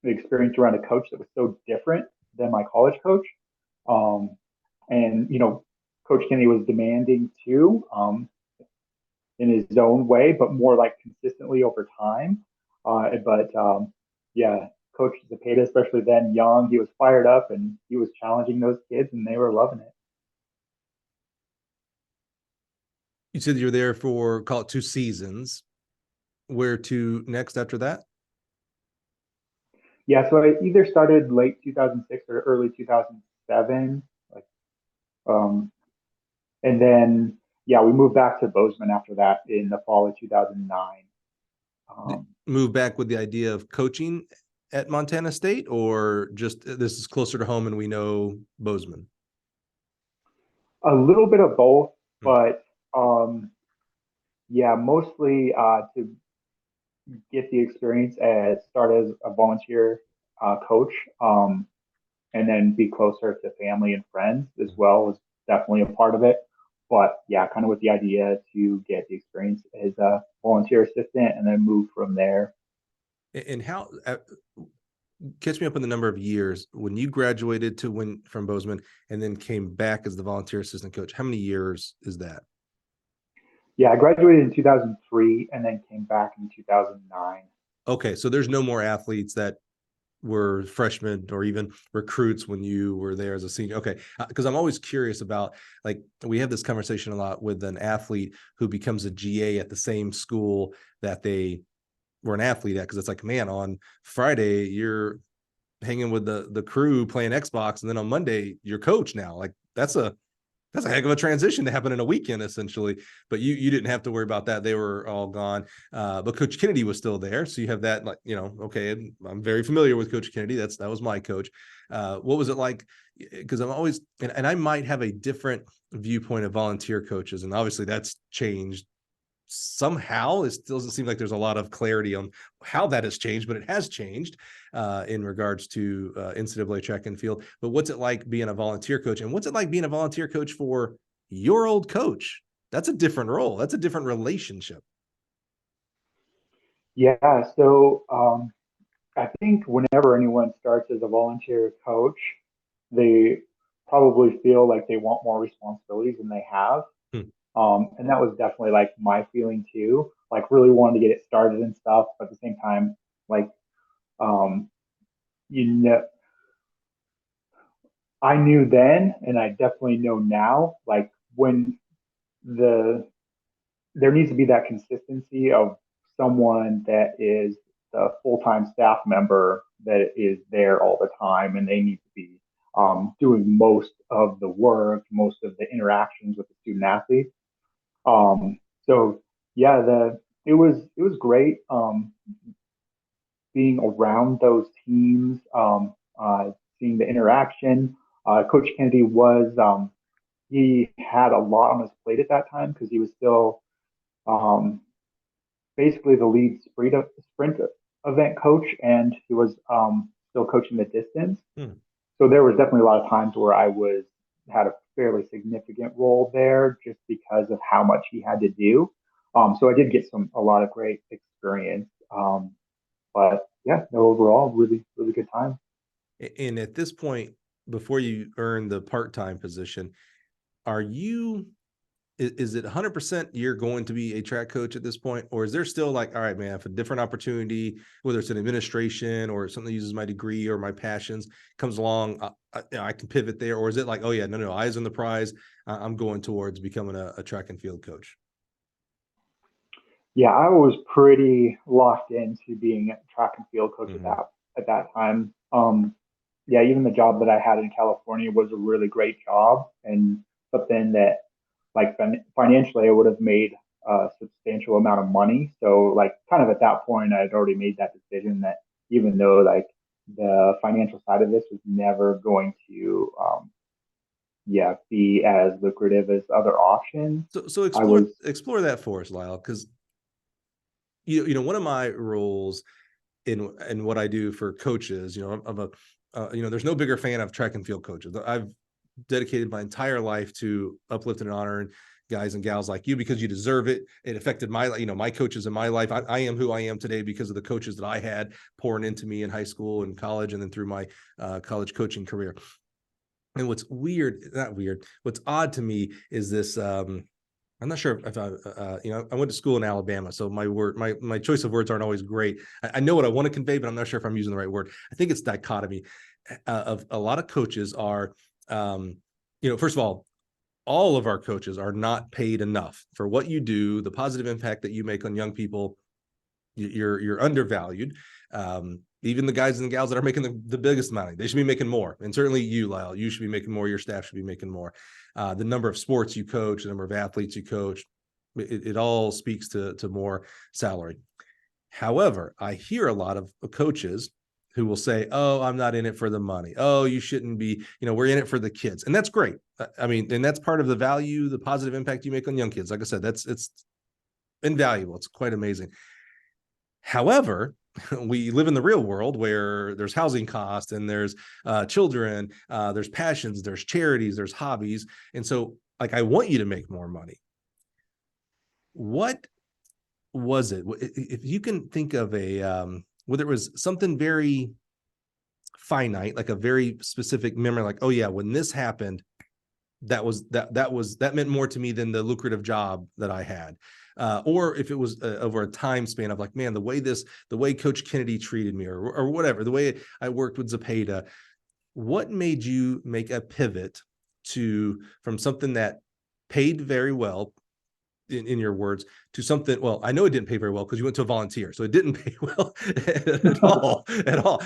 the experience around a coach that was so different than my college coach. Um, and Coach Kennedy was demanding too, in his own way, but more like consistently over time. But yeah, Coach Zepeda, especially then young, he was fired up and he was challenging those kids, and they were loving it. You said you were there for, call it, 2 seasons. Where to next after that? Yeah, so I either started late 2006 or early 2007, like, um, and then yeah, we moved back to Bozeman after that in the fall of 2009. Move back with the idea of coaching at Montana State, or just this is closer to home and we know Bozeman? A little bit of both, Hmm. but um, yeah, mostly to get the experience as start as a volunteer coach, and then be closer to family and friends as well was definitely a part of it. But yeah, kind of with the idea to get the experience as a volunteer assistant and then move from there. And how, catch me up on the number of years when you graduated to when from Bozeman and then came back as the volunteer assistant coach. How many years is that? Yeah, I graduated in 2003 and then came back in 2009. Okay, so there's no more athletes that were freshmen or even recruits when you were there as a senior. Okay, because I'm always curious about, like, we have this conversation a lot with an athlete who becomes a GA at the same school that they were an athlete at, because it's like, man, on Friday you're hanging with the crew playing Xbox, and then on Monday you're coach now. Like, that's a heck of a transition to happen in a weekend, essentially. But you didn't have to worry about that; they were all gone. But Coach Kennedy was still there, so you have that. Like, okay, I'm very familiar with Coach Kennedy. That was my coach. What was it like? Because I'm always, and I might have a different viewpoint of volunteer coaches, and obviously that's changed somehow. It still doesn't seem like there's a lot of clarity on how that has changed, but it has changed in regards to NCAA track and field. But what's it like being a volunteer coach, and what's it like being a volunteer coach for your old coach? That's a different role. That's a different relationship. Yeah, so I think whenever anyone starts as a volunteer coach, they probably feel like they want more responsibilities than they have. Hmm. And that was definitely like my feeling too. Like really wanted to get it started and stuff, but at the same time, like um, you know, I knew then, and I definitely know now, like when the there needs to be that consistency of someone that is the full-time staff member that is there all the time, and they need to be doing most of the work, most of the interactions with the student athletes. So yeah, the it was great being around those teams, seeing the interaction. Coach Kennedy was he had a lot on his plate at that time because he was still um, basically the lead sprint event coach, and he was still coaching the distance. Hmm. So there was definitely a lot of times where I was had a fairly significant role there just because of how much he had to do. So I did get a lot of great experience. But yeah, no, overall, really, really good time. And at this point, before you earn the part-time position, are you is it 100% you're going to be a track coach at this point? Or is there still like, all right, man, if a different opportunity, whether it's an administration or something that uses my degree or my passions comes along, I can pivot there? Or is it like, oh yeah, no, eyes on the prize. I'm going towards becoming a track and field coach? Yeah, I was pretty locked into being a track and field coach Mm-hmm. at that time. Yeah, even the job that I had in California was a really great job and something that like financially I would have made a substantial amount of money. So like kind of at that point I had already made that decision that even though like the financial side of this was never going to yeah be as lucrative as other options, So I was explore that for us, Lyle, because one of my roles in what I do for coaches, I'm a there's no bigger fan of track and field coaches. I've dedicated my entire life to uplifting and honoring guys and gals like you because you deserve it. It affected my coaches in my life. I am who I am today because of the coaches that I had pouring into me in high school and college, and then through my college coaching career. And what's odd to me is this. I'm not sure if I went to school in Alabama, so my choice of words aren't always great. I know what I want to convey, but I'm not sure if I'm using the right word. I think it's dichotomy of a lot of coaches are, first of all of our coaches are not paid enough for what you do, the positive impact that you make on young people. You're undervalued. Even the guys and the gals that are making the biggest money, they should be making more. And certainly you, Lyle, you should be making more. Your staff should be making more. The number of sports you coach, the number of athletes you coach, it all speaks to more salary. However, I hear a lot of coaches who will say, oh, I'm not in it for the money. Oh, you shouldn't be, we're in it for the kids. And that's great. I mean, and that's part of the value, the positive impact you make on young kids. Like I said, it's invaluable. It's quite amazing. However, we live in the real world where there's housing costs and there's children, there's passions, there's charities, there's hobbies. And so like, I want you to make more money. What was it? If you can think of whether it was something very finite, like a very specific memory, like, oh yeah, when this happened, that meant more to me than the lucrative job that I had. Or if it was over a time span of like, man, the way Coach Kennedy treated me or whatever, the way I worked with Zapata, what made you make a pivot from something that paid very well, in your words, to something, well, I know it didn't pay very well because you went to a volunteer, so it didn't pay well at all.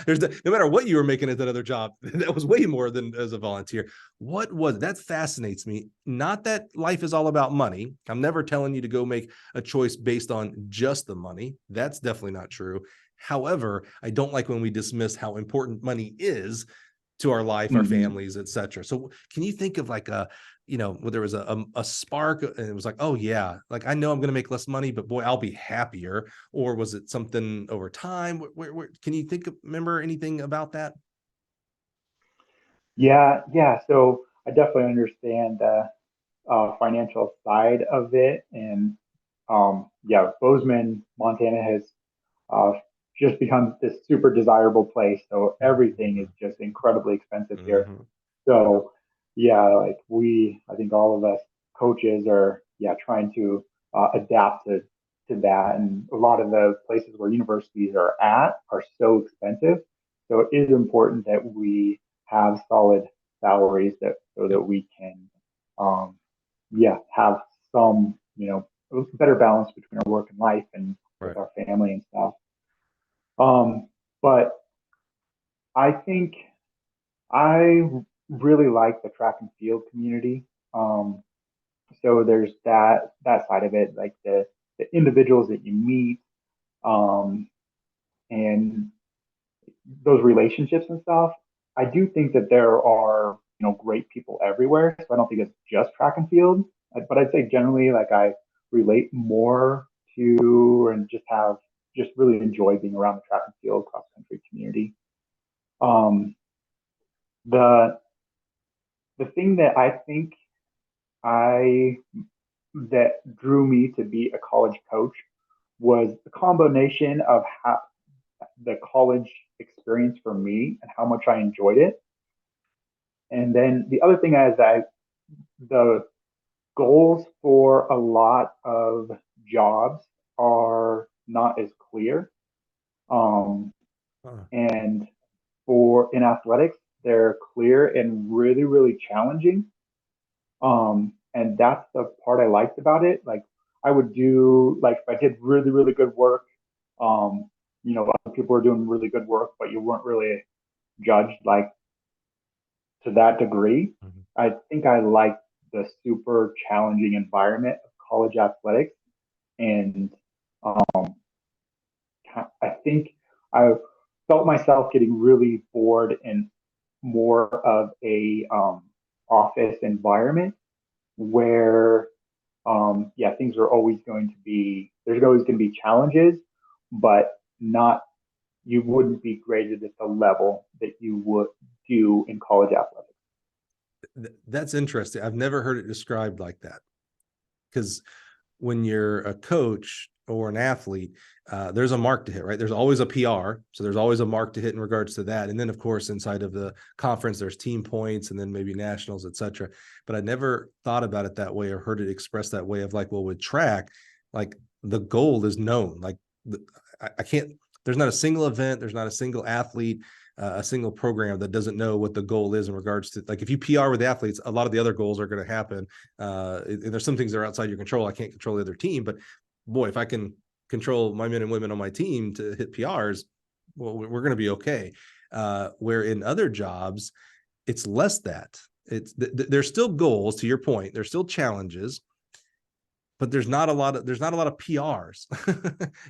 No matter what you were making at that other job, that was way more than as a volunteer. That fascinates me. Not that life is all about money. I'm never telling you to go make a choice based on just the money. That's definitely not true. However, I don't like when we dismiss how important money is to our life, our families, etc. So can you think of like where there was a spark and it was like, oh yeah, like I know I'm going to make less money, but boy, I'll be happier? Or was it something over time? Where can you remember anything about that? Yeah. So I definitely understand the financial side of it, and yeah, Bozeman, Montana has uh, just become this super desirable place. So everything is just incredibly expensive here. Mm-hmm. So yeah, like I think all of us coaches are trying to adapt to that, and a lot of the places where universities are at are so expensive. So it is important that we have solid salaries so that Yep. we can um, have some better balance between our work and life and with Right. our family and stuff. But I think I really like the track and field community. Um, so there's that side of it, like the individuals that you meet, um, and those relationships and stuff. I do think that there are great people everywhere. So I don't think it's just track and field, but I'd say generally like I relate more to and just really enjoy being around the track and field cross country community. Um, the the thing that I think I that drew me to be a college coach was the combination of how the college experience for me and how much I enjoyed it. And then the other thing is that the goals for a lot of jobs are not as clear. Um, Huh. and for in athletics, they're clear and really, really challenging. And that's the part I liked about it. Like I would do, like if I did really, really good work, um, other people were doing really good work, but you weren't really judged like to that degree. Mhm. I think I liked the super challenging environment of college athletics. And um, I think I felt myself getting really bored in more of a office environment where things are always going to be, there's always going to be challenges, but not, you wouldn't be graded at the level that you would do in college athletics. That's interesting. I've never heard it described like that, because when you're a coach or an athlete, there's a mark to hit, right? There's always a PR. So there's always a mark to hit in regards to that. And then, of course, inside of the conference, there's team points and then maybe nationals, et cetera. But I never thought about it that way or heard it expressed that way of like, well, with track, like the goal is known. Like I can't, there's not a single event, there's not a single athlete, a single program that doesn't know what the goal is in regards to, like, if you PR with athletes, a lot of the other goals are going to happen. And there's some things that are outside your control. I can't control the other team, but boy, if I can control my men and women on my team to hit PRs, well, we're going to be okay. Where in other jobs, it's less that. There's still goals, to your point. There's still challenges, but there's not a lot of PRs.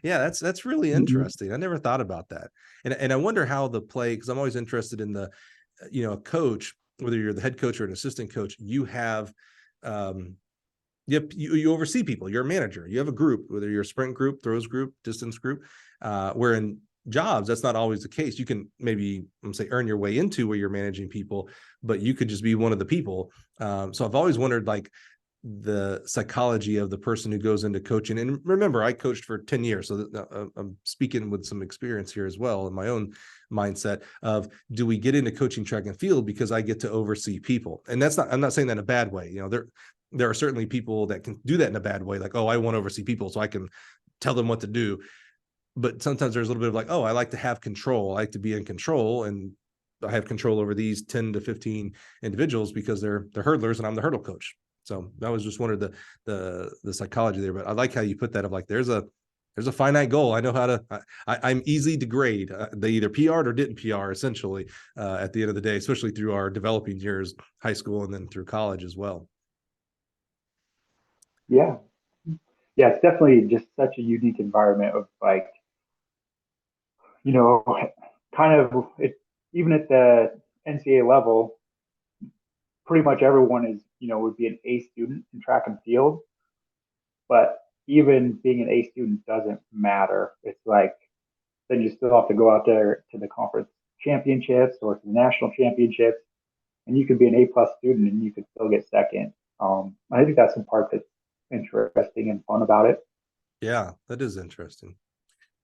Yeah, that's really Mm-hmm. interesting. I never thought about that. And I wonder how the play, because I'm always interested in the, a coach, whether you're the head coach or an assistant coach, you have um you oversee people, you're a manager, you have a group, whether you're a sprint group, throws group, distance group, where in jobs that's not always the case. You can maybe, I'm say, earn your way into where you're managing people, but you could just be one of the people. So I've always wondered, like, the psychology of the person who goes into coaching. And remember, I coached for 10 years, so I'm speaking with some experience here as well in my own mindset of, do we get into coaching track and field because I get to oversee people? And that's not, I'm not saying that in a bad way. There are certainly people that can do that in a bad way, like, oh, I want to oversee people so I can tell them what to do. But sometimes there's a little bit of like, oh, I like to have control, I like to be in control, and I have control over these 10 to 15 individuals because they're the hurdlers and I'm the hurdle coach. So I was just wondering the psychology there, but I like how you put that of like, there's a finite goal. I know how to, I'm easy to grade. They either PR'd or didn't PR essentially at the end of the day, especially through our developing years, high school, and then through college as well. Yeah. Yeah, it's definitely just such a unique environment of like, you know, kind of it, even at the NCAA level, pretty much everyone is, would be an A student in track and field. But even being an A student doesn't matter. It's like, then you still have to go out there to the conference championships or to the national championships, and you could be an A plus student and you could still get second. I think that's some part that's interesting and fun about it. Yeah, that is interesting.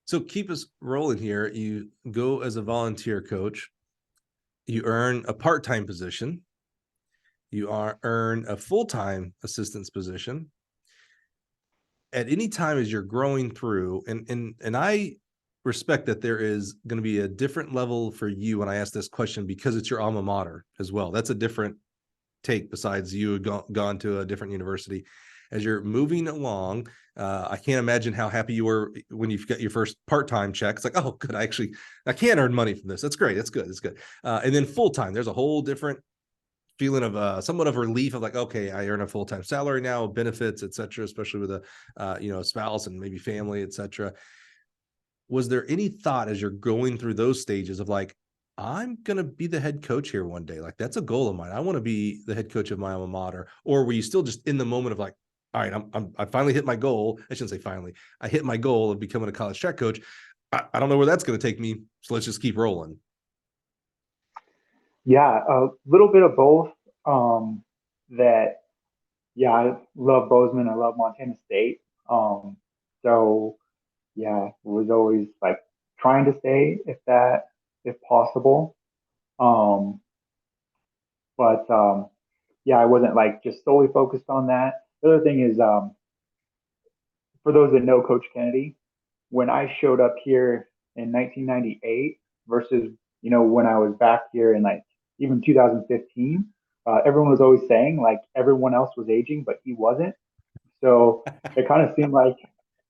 So keep us rolling here. You go as a volunteer coach, you earn a part-time position, earn a full-time assistant's position. At any time as you're growing through, and I respect that there is going to be a different level for you when I ask this question, because it's your alma mater as well. That's a different take besides you had gone to a different university. As you're moving along, I can't imagine how happy you were when you've got your first part-time check. It's like, oh, good, I can earn money from this. That's great. That's good. That's good. And then full-time, there's a whole different feeling of somewhat of relief of like, okay, I earn a full-time salary now, benefits, et cetera, especially with a spouse and maybe family, et cetera. Was there any thought as you're going through those stages of like, I'm going to be the head coach here one day? Like, that's a goal of mine. I want to be the head coach of my alma mater. Or were you still just in the moment of like, all right, I finally hit my goal. I shouldn't say finally. I hit my goal of becoming a college track coach. I don't know where that's going to take me. So let's just keep rolling. Yeah, a little bit of both. Um, that yeah, I love Bozeman. I love Montana State. So yeah, it was always like trying to stay if possible. Um, but yeah, I wasn't like just solely focused on that. the other thing is, for those that know Coach Kennedy, when I showed up here in 1998 versus, when I was back here in like even 2015, everyone was always saying like everyone else was aging, but he wasn't. So it kind of seemed like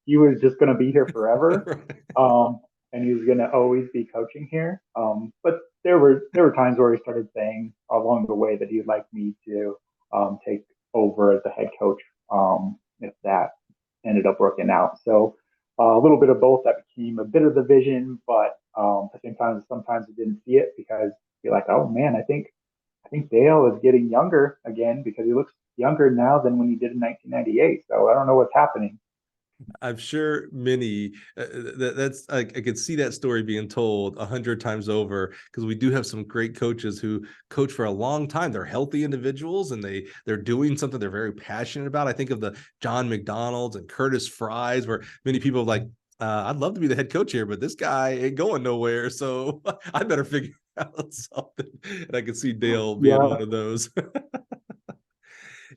he was just going to be here forever. Um, and he was going to always be coaching here. But there were times where he started saying along the way that he'd like me to take over as the head coach, if that ended up working out. So a little bit of both that became a bit of the vision, but at the same time, sometimes I didn't see it because you're like, oh man, I think Dale is getting younger again because he looks younger now than when he did in 1998. So I don't know what's happening. I'm sure many that's I could see that story being told 100 times over, because we do have some great coaches who coach for a long time. They're healthy individuals and they're doing something they're very passionate about. I think of the John McDonald's and Curtis Fries, where many people are like, I'd love to be the head coach here, but this guy ain't going nowhere, so I better figure out something. And I can see Dale being Yeah, one of those.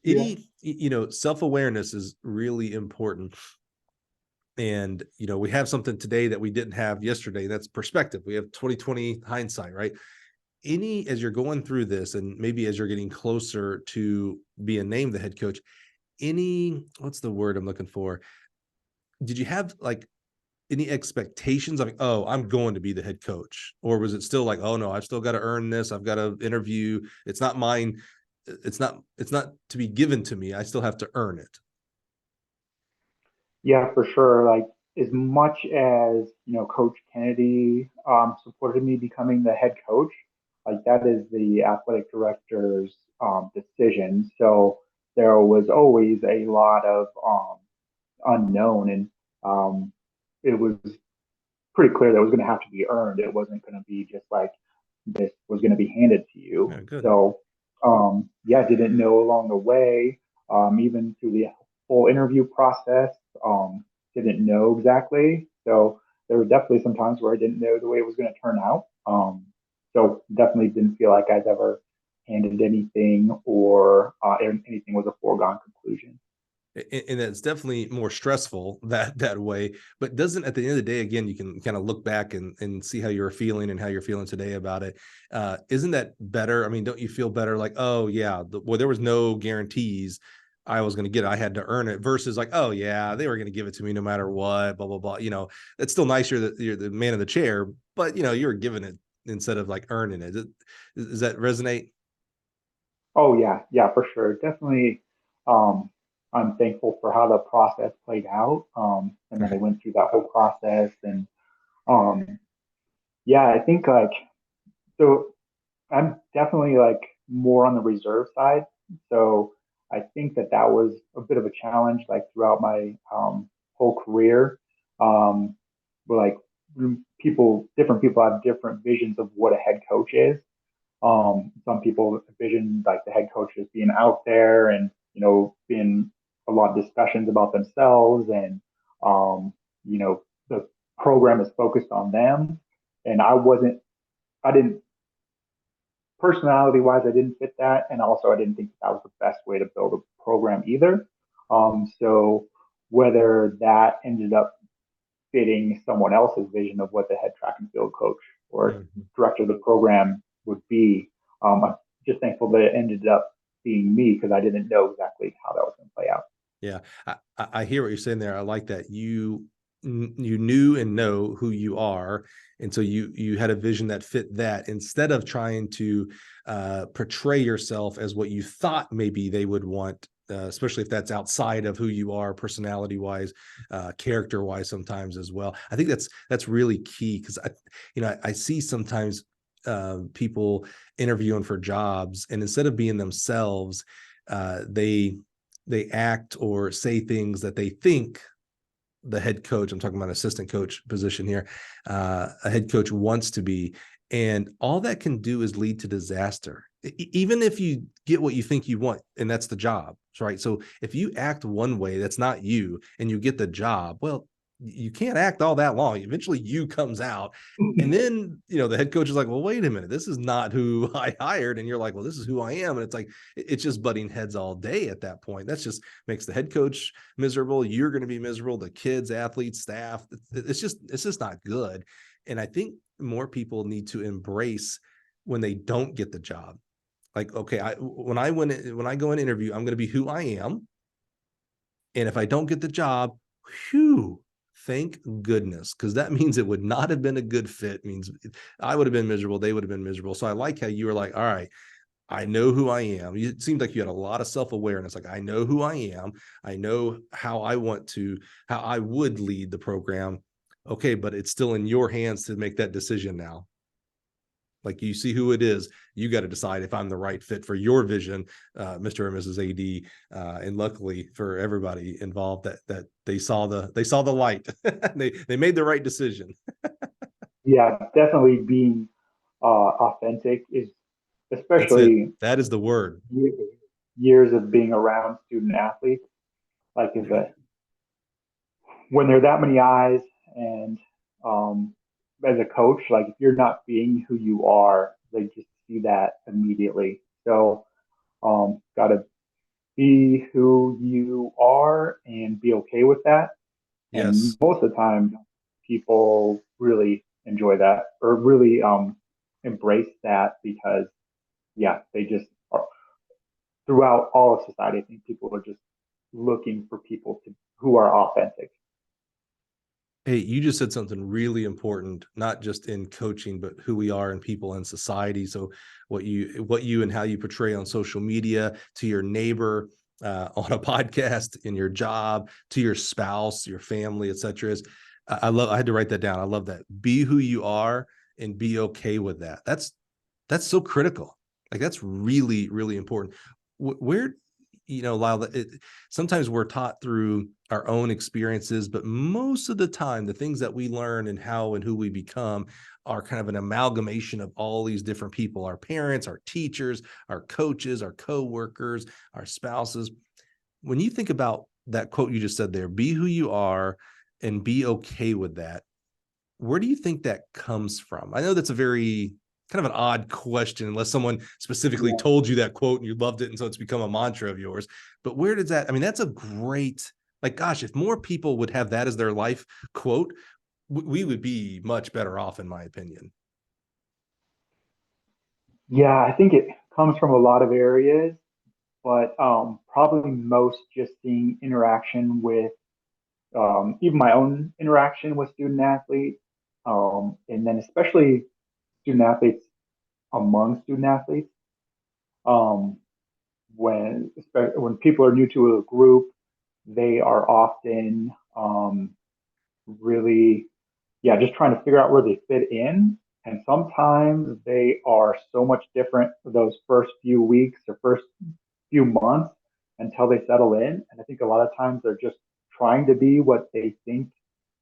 yeah, Self-awareness is really important. And we have something today that we didn't have yesterday. That's perspective. We have 2020 hindsight, right? As you're going through this, and maybe as you're getting closer to being named the head coach, what's the word I'm looking for? Did you have like any expectations of, oh, I'm going to be the head coach? Or was it still like, oh no, I've still got to earn this. I've got to interview. It's not mine. It's not to be given to me. I still have to earn it. yeah, for sure. Like as much as Coach Kennedy supported me becoming the head coach, like that is the athletic director's decision. So there was always a lot of unknown, and it was pretty clear that it was going to have to be earned. It wasn't going to be just like this was going to be handed to Yeah, you. good. So, yeah, didn't know along the way, even through the whole interview process, didn't know exactly. So there were definitely some times where I didn't know the way it was going to turn out. So definitely didn't feel like I'd ever handed anything or anything was a foregone conclusion. And it's definitely more stressful that way, but doesn't, at the end of the day, again, you can kind of look back and see how you're feeling and how you're feeling today about it. Isn't that better? I mean, don't you feel better like, oh yeah, well, there was no guarantees I was going to get it, I had to earn it, versus like, oh yeah, they were going to give it to me no matter what, blah blah blah. It's still nice you're the man of the chair, but you're given it instead of like earning it. Does that resonate? Oh yeah, yeah, for sure. Definitely, um, I'm thankful for how the process played out. And then I Right. went through that whole process, and um, yeah, I think like so. I'm definitely like more on the reserve side. So I think that was a bit of a challenge, like throughout my whole career. Um, like different people have different visions of what a head coach is. Some people envision like the head coach as being out there and being a lot of discussions about themselves and the program is focused on them. And I didn't personality wise, I didn't fit that, and also I didn't think that was the best way to build a program either. So whether that ended up fitting someone else's vision of what the head track and field coach or Mhm. director of the program would be. I'm just thankful that it ended up being me because I didn't know exactly how that was going to play out. Yeah, I hear what you're saying there. I like that you knew and know who you are, and so you had a vision that fit that, instead of trying to portray yourself as what you thought maybe they would want. Especially if that's outside of who you are, personality wise, character wise, sometimes as well. I think that's really key, because I see sometimes people interviewing for jobs, and instead of being themselves, they act or say things that they think the head coach, I'm talking about assistant coach position here, a head coach wants to be. And all that can do is lead to disaster. Even if you get what you think you want, and that's the job, right? So if you act one way that's not you and you get the job, well, you can't act all that long. Eventually you comes out. And then, the head coach is like, well, wait a minute, this is not who I hired. And you're like, well, this is who I am. And it's like, it's just butting heads all day at that point. That's just makes the head coach miserable. You're going to be miserable. The kids, athletes, staff, it's just not good. And I think more people need to embrace when they don't get the job. Like, okay, when I go and interview, I'm going to be who I am. And if I don't get the job, whew, thank goodness, because that means it would not have been a good fit. It means I would have been miserable. They would have been miserable. So I like how you were like, all right, I know who I am. It seemed like you had a lot of self-awareness. Like, I know who I am. I know how I would lead the program. Okay, but it's still in your hands to make that decision now. Like, you see who it is, you got to decide if I'm the right fit for your vision, Mr. and Mrs. AD. And luckily for everybody involved, that they saw the light. they made the right decision. Yeah, definitely being authentic is, That's it. especially That is the word. years of being around student athletes. Like, when there are that many eyes, and as a coach, like, if you're not being who you are, they just see that immediately. So, got to be who you are and be okay with that. And Yes. most of the time, people really enjoy that, or really embrace that, because, yeah, they just are, throughout all of society, I think people are just looking for people who are authentic. Hey, you just said something really important, not just in coaching, but who we are and people in society. So what you and how you portray on social media, to your neighbor, on a podcast, in your job, to your spouse, your family, etc. Is I had to write that down. I love that. Be who you are and be okay with that. That's so critical. Like, that's really, really important. Where, Lyle, sometimes we're taught through our own experiences, but most of the time, the things that we learn and how and who we become are kind of an amalgamation of all these different people: our parents, our teachers, our coaches, our coworkers, our spouses. When you think about that quote you just said there, be who you are and be okay with that, where do you think that comes from? I know that's a very kind of an odd question, unless someone specifically Yeah. told you that quote and you loved it, and so it's become a mantra of yours. But where does that, I mean, that's a great, like, gosh, if more people would have that as their life quote, we would be much better off, in my opinion. Yeah, I think it comes from a lot of areas, but probably most just seeing interaction with, even my own interaction with student athletes, and then especially student athletes among student athletes. Um, when people are new to a group, they are often really, yeah, just trying to figure out where they fit in. And sometimes they are so much different those first few weeks or first few months until they settle in. And I think a lot of times they're just trying to be what they think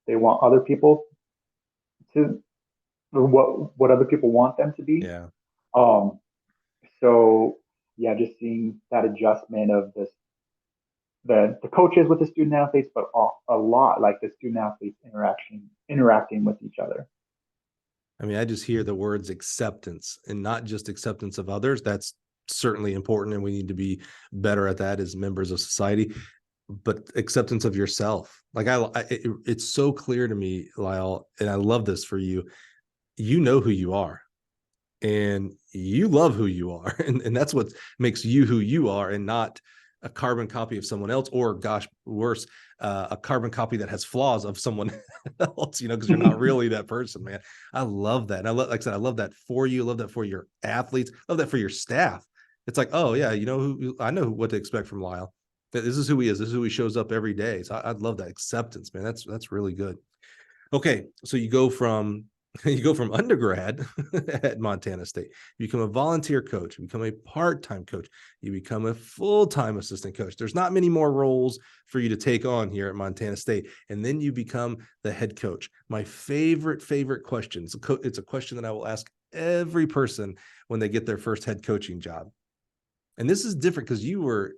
they want other people to, or what other people want them to be. Yeah. Um, so yeah, just seeing that adjustment of the coaches with the student athletes, but a lot like the student athletes interacting with each other. I mean, I just hear the words acceptance, and not just acceptance of others. That's certainly important, and we need to be better at that as members of society, but acceptance of yourself. Like, it's so clear to me, Lyle, and I love this for you. You know who you are, and you love who you are. And that's what makes you who you are, and not a carbon copy of someone else, or, gosh, worse, a carbon copy that has flaws of someone else, because you're not really that person, man. I love that. And like I said, I love that for you. I love that for your athletes. I love that for your staff. It's like, oh yeah, I know what to expect from Lyle. This is who he is. This is who he shows up every day. So I'd love that acceptance, man. That's really good. Okay, so you go from undergrad at Montana State, you become a volunteer coach, you become a part-time coach, you become a full-time assistant coach. There's not many more roles for you to take on here at Montana State, and then you become the head coach. My favorite question. It's a question that I will ask every person when they get their first head coaching job. And this is different because you were,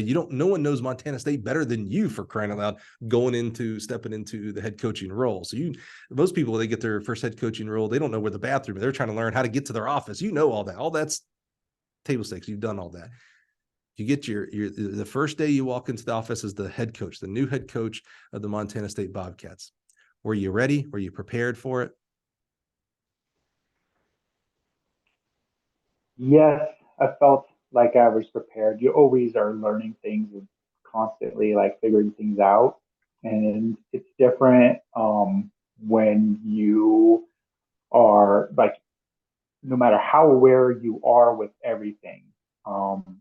no one knows Montana State better than you, for crying out loud, stepping into the head coaching role. So most people, they get their first head coaching role, they don't know where the bathroom is. They're trying to learn how to get to their office. You know all that. All that's table stakes. You've done all that. You get the first day you walk into the office as the head coach, the new head coach of the Montana State Bobcats. Were you ready? Were you prepared for it? Yes, I felt like I was prepared. You always are learning things and constantly like figuring things out. And it's different when you are like, no matter how aware you are with everything, um,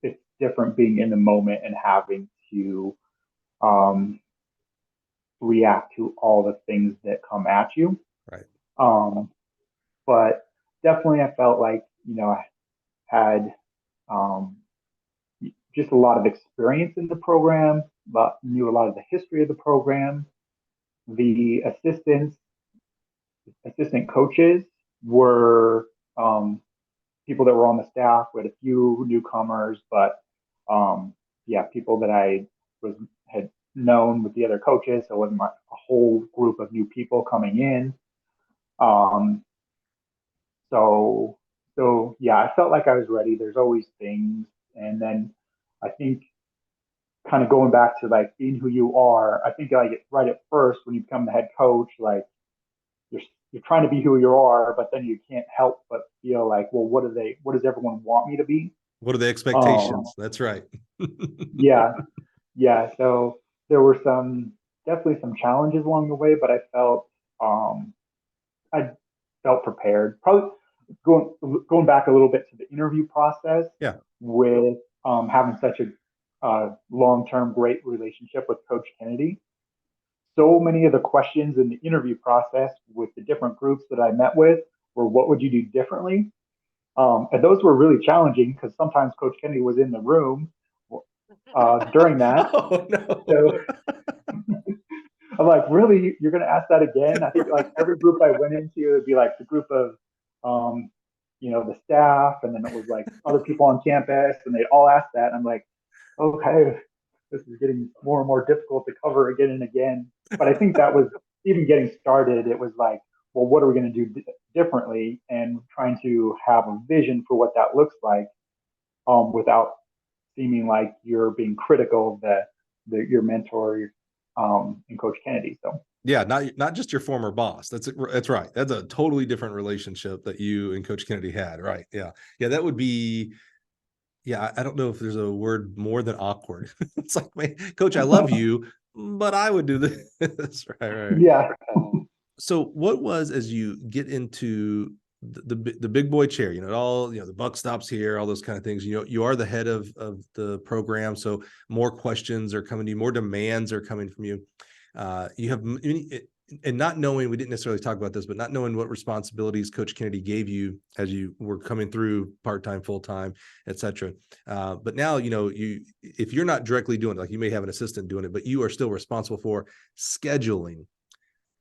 it's different being in the moment and having to um, react to all the things that come at you. Right. But definitely, I felt like, I had um, just a lot of experience in the program, but knew a lot of the history of the program. The assistant coaches were people that were on the staff. We had a few newcomers, but yeah, people that I had known with the other coaches. So it wasn't a whole group of new people coming in. Um, so yeah, I felt like I was ready. There's always things, and then I think kind of going back to like being who you are. I think like right at first when you become the head coach, like you're you're trying to be who you are, but then you can't help but feel like, well, what does everyone want me to be? What are the Um, expectations? That's right. yeah, yeah. So there were definitely some challenges along the way, but um, I felt prepared. Probably going back a little bit to the interview process Yeah. with having such a long-term great relationship with Coach Kennedy. So many of the questions in the interview process with the different groups that I met with were, what would you do differently? And those were really challenging because sometimes Coach Kennedy was in the room during that. Oh no. So I'm like, really? You're going to ask that again? I think like every group I went into, it'd be like the group of, um, the staff, and then it was like other people on campus, and they'd all ask that. And I'm like, okay, this is getting more and more difficult to cover again and again. But I think that was even getting started. It was like, well, what are we going to do differently, and trying to have a vision for what that looks like, without seeming like you're being critical of your mentor, and Coach Kennedy. So Yeah, not just your former boss. That's right. That's a totally different relationship that you and Coach Kennedy had. Right. Yeah. Yeah. That would be, yeah. I don't know if there's a word more than awkward. It's like, man, Coach, I love you, but I would do this. Right. yeah, So what was, as you get into the big boy chair, it all, the buck stops here, all those kind of things, you are the head of the program. So more questions are coming to you, more demands are coming from you. You have, and not knowing, we didn't necessarily talk about this, but not knowing what responsibilities Coach Kennedy gave you as you were coming through part-time, full-time, etc. But now, if you're not directly doing it, like you may have an assistant doing it, but you are still responsible for scheduling,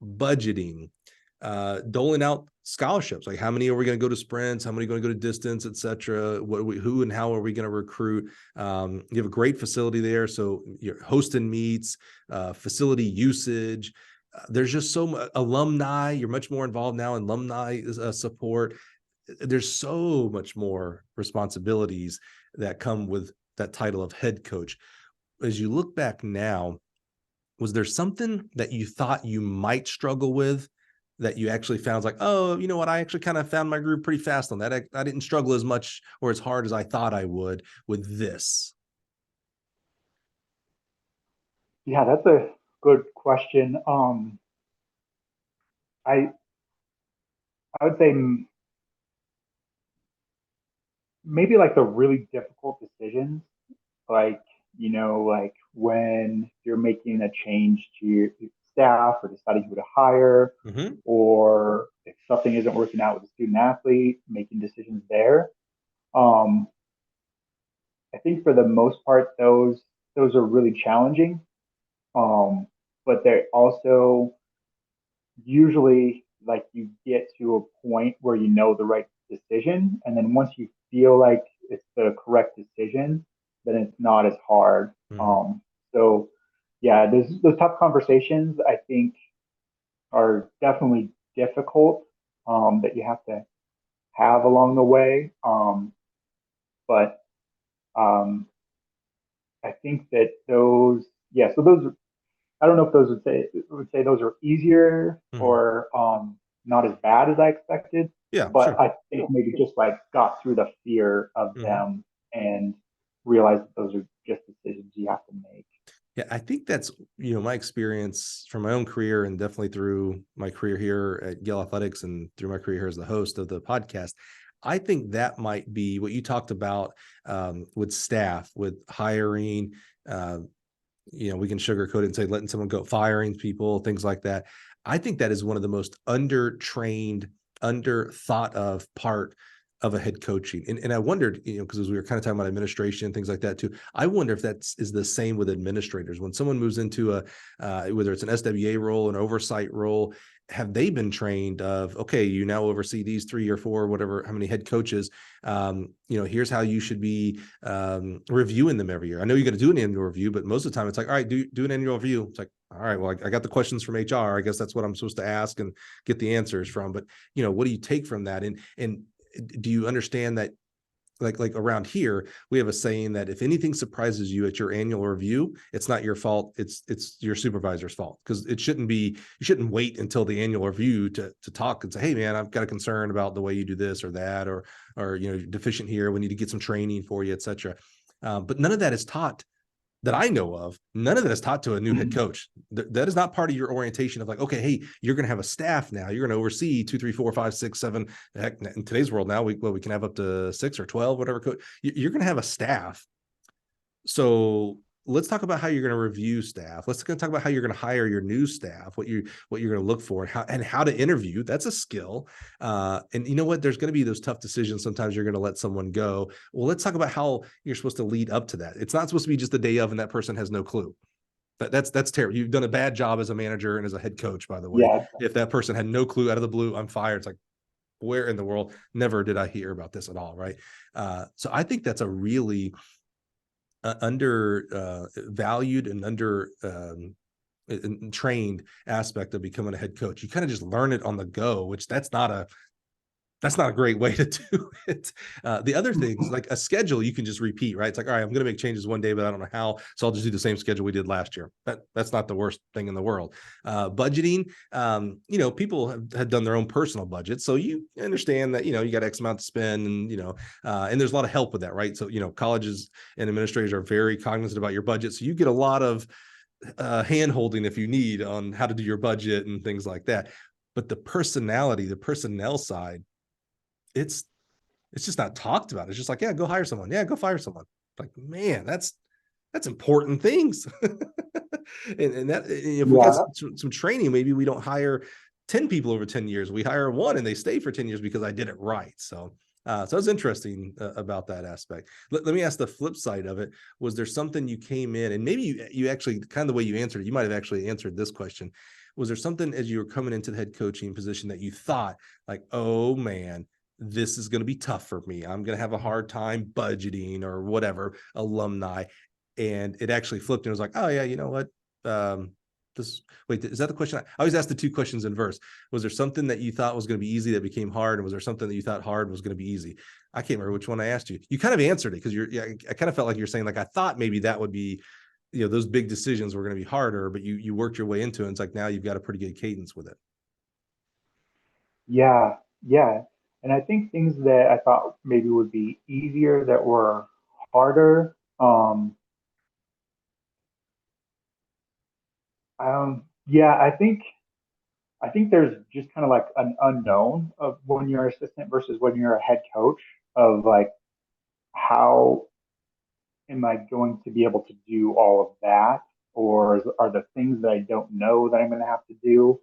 budgeting, doling out scholarships. Like, how many are we going to go to sprints? How many are going to go to distance, etc. Who and how are we going to recruit? You have a great facility there, so you're hosting meets, facility usage. There's just so much alumni. You're much more involved now in alumni support. There's so much more responsibilities that come with that title of head coach. As you look back now, was there something that you thought you might struggle with that you actually found like, oh, you know what? I actually kind of found my groove pretty fast on that. I didn't struggle as much or as hard as I thought I would with this. yeah, that's a good question. I I would say maybe like the really difficult decisions, like like when you're making a change to your staff or deciding who to hire, Mm-hmm. or if something isn't working out with a student athlete, making decisions there. Um, I think for the most part, those are really challenging. Um, but they're also usually like you get to a point where you know the right decision, and then once you feel like it's the correct decision, then it's not as hard. So yeah, those tough conversations I think are definitely difficult, that you have to have along the way. But I think that so those, I don't know if those would say those are easier or not as bad as I expected. Yeah, But sure. I think maybe just like got through the fear of them and realized that those are just decisions you have to make. Yeah, I think that's, my experience from my own career and definitely through my career here at Yale Athletics and through my career here as the host of the podcast. I think that might be what you talked about with staff, with hiring. Uh, we can sugarcoat it and say letting someone go, firing people, things like that. I think that is one of the most under-trained, under-thought of part of a head coaching. And I wondered, because as we were kind of talking about administration and things like that too, I wonder if is the same with administrators. When someone moves into whether it's an SWA role, an oversight role, have they been trained of, okay, you now oversee these 3 or 4, whatever, how many head coaches, here's how you should be reviewing them every year. I know you got to do an annual review, but most of the time it's like, all right, do an annual review. It's like, all right, well, I got the questions from HR. I guess that's what I'm supposed to ask and get the answers from. But, what do you take from that? And do you understand that like around here, we have a saying that if anything surprises you at your annual review, it's not your fault. It's your supervisor's fault, because you shouldn't wait until the annual review to talk and say, hey man, I've got a concern about the way you do this or that, or you're deficient here. We need to get some training for you, etc. But none of that is taught that I know of. None of that is taught to a new head coach. That is not part of your orientation of like, okay, hey, you're going to have a staff now. You're going to oversee 2, 3, 4, 5, 6, 7. Heck, in today's world now, we can have up to 6 or 12, whatever. You're going to have a staff. So let's talk about how you're going to review staff. Let's talk about how you're going to hire your new staff, what you're going to look for, and how to interview. That's a skill. And you know what? There's going to be those tough decisions. Sometimes you're going to let someone go. Well, let's talk about how you're supposed to lead up to that. It's not supposed to be just the day of and that person has no clue. That's terrible. You've done a bad job as a manager and as a head coach, by the way. Yeah. If that person had no clue out of the blue, I'm fired. It's like, where in the world? Never did I hear about this at all, right? So I think that's a really under valued and under trained aspect of becoming a head coach. You kind of just learn it on the go, which that's not a great way to do it. The other things, like a schedule, you can just repeat, right? It's like, all right, I'm going to make changes one day, but I don't know how, so I'll just do the same schedule we did last year. That's not the worst thing in the world. Budgeting, people have done their own personal budget, so you understand that you got X amount to spend, and and there's a lot of help with that, right? So colleges and administrators are very cognizant about your budget, so you get a lot of hand holding if you need on how to do your budget and things like that. But the personnel side, it's just not talked about. It's just like, yeah, go hire someone. Yeah, go fire someone. Like, man, that's important things. and that if we got some training, maybe we don't hire 10 people over 10 years. We hire one and they stay for 10 years because I did it right. So it's interesting about that aspect. Let me ask the flip side of it. Was there something you came in, and maybe you actually, kind of the way you answered it, you might have actually answered this question. Was there something as you were coming into the head coaching position that you thought like, oh man, this is going to be tough for me. I'm going to have a hard time budgeting or whatever, alumni. And it actually flipped and it was like, oh yeah, you know what? Wait, is that the question? I always ask the 2 questions in verse. Was there something that you thought was going to be easy that became hard? And was there something that you thought hard was going to be easy? I can't remember which one I asked you. You kind of answered it, because I kind of felt like you're saying like, I thought maybe that would be, those big decisions were going to be harder, but you worked your way into it. And it's like, now you've got a pretty good cadence with it. Yeah. Yeah. And I think things that I thought maybe would be easier that were harder. Yeah, I think there's just kind of like an unknown of when you're an assistant versus when you're a head coach, of like, how am I going to be able to do all of that? Or are the things that I don't know that I'm going to have to do?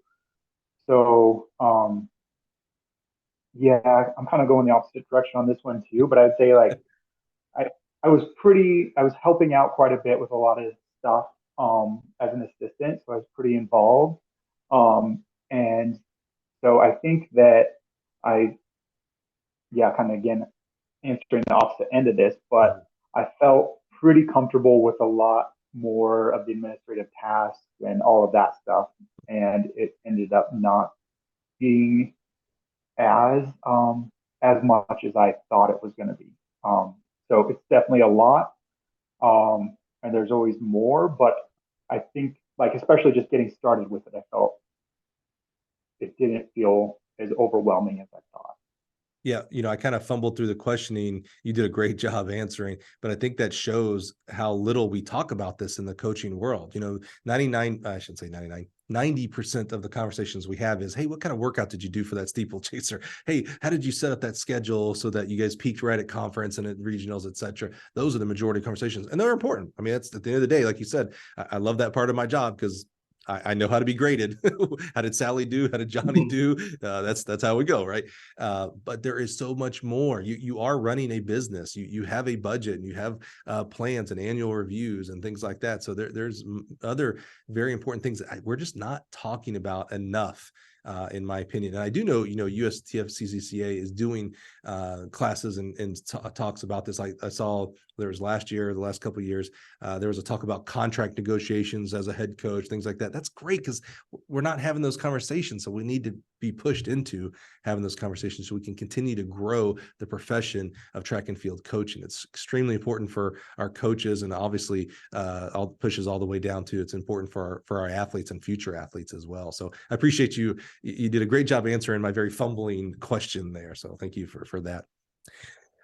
So, yeah, I'm kind of going the opposite direction on this one too, but I'd say like, I, I was helping out quite a bit with a lot of stuff, as an assistant. So I was pretty involved. And so I think that I, yeah, kind of again, answering the opposite end of this, but I felt pretty comfortable with a lot more of the administrative tasks and all of that stuff. And it ended up not being as much as I thought it was going to be. So it's definitely a lot, and there's always more. But I think, like, especially just getting started with it, I felt it didn't feel as overwhelming as I thought. Yeah, I kind of fumbled through the questioning. You did a great job answering, but I think that shows how little we talk about this in the coaching world. 99, I shouldn't say 99, 90% of the conversations we have is, hey, what kind of workout did you do for that steeplechaser? Hey, how did you set up that schedule so that you guys peaked right at conference and at regionals, et cetera? Those are the majority of conversations, and they're important. I mean, that's at the end of the day, like you said, I love that part of my job because I know how to be graded. How did Sally do? How did Johnny do? That's how we go, right? But there is so much more. You are running a business. You have a budget, and you have plans and annual reviews and things like that. So there's other very important things that we're just not talking about enough. In my opinion, and I do know, USTF CCCA is doing classes and talks about this. I saw there was last year, the last couple of years, there was a talk about contract negotiations as a head coach, things like that. That's great because we're not having those conversations. So we need to be pushed into having those conversations so we can continue to grow the profession of track and field coaching. It's extremely important for our coaches, and obviously all pushes all the way down to it's important for our athletes and future athletes as well. So I appreciate you. You did a great job answering my very fumbling question there. So thank you for that.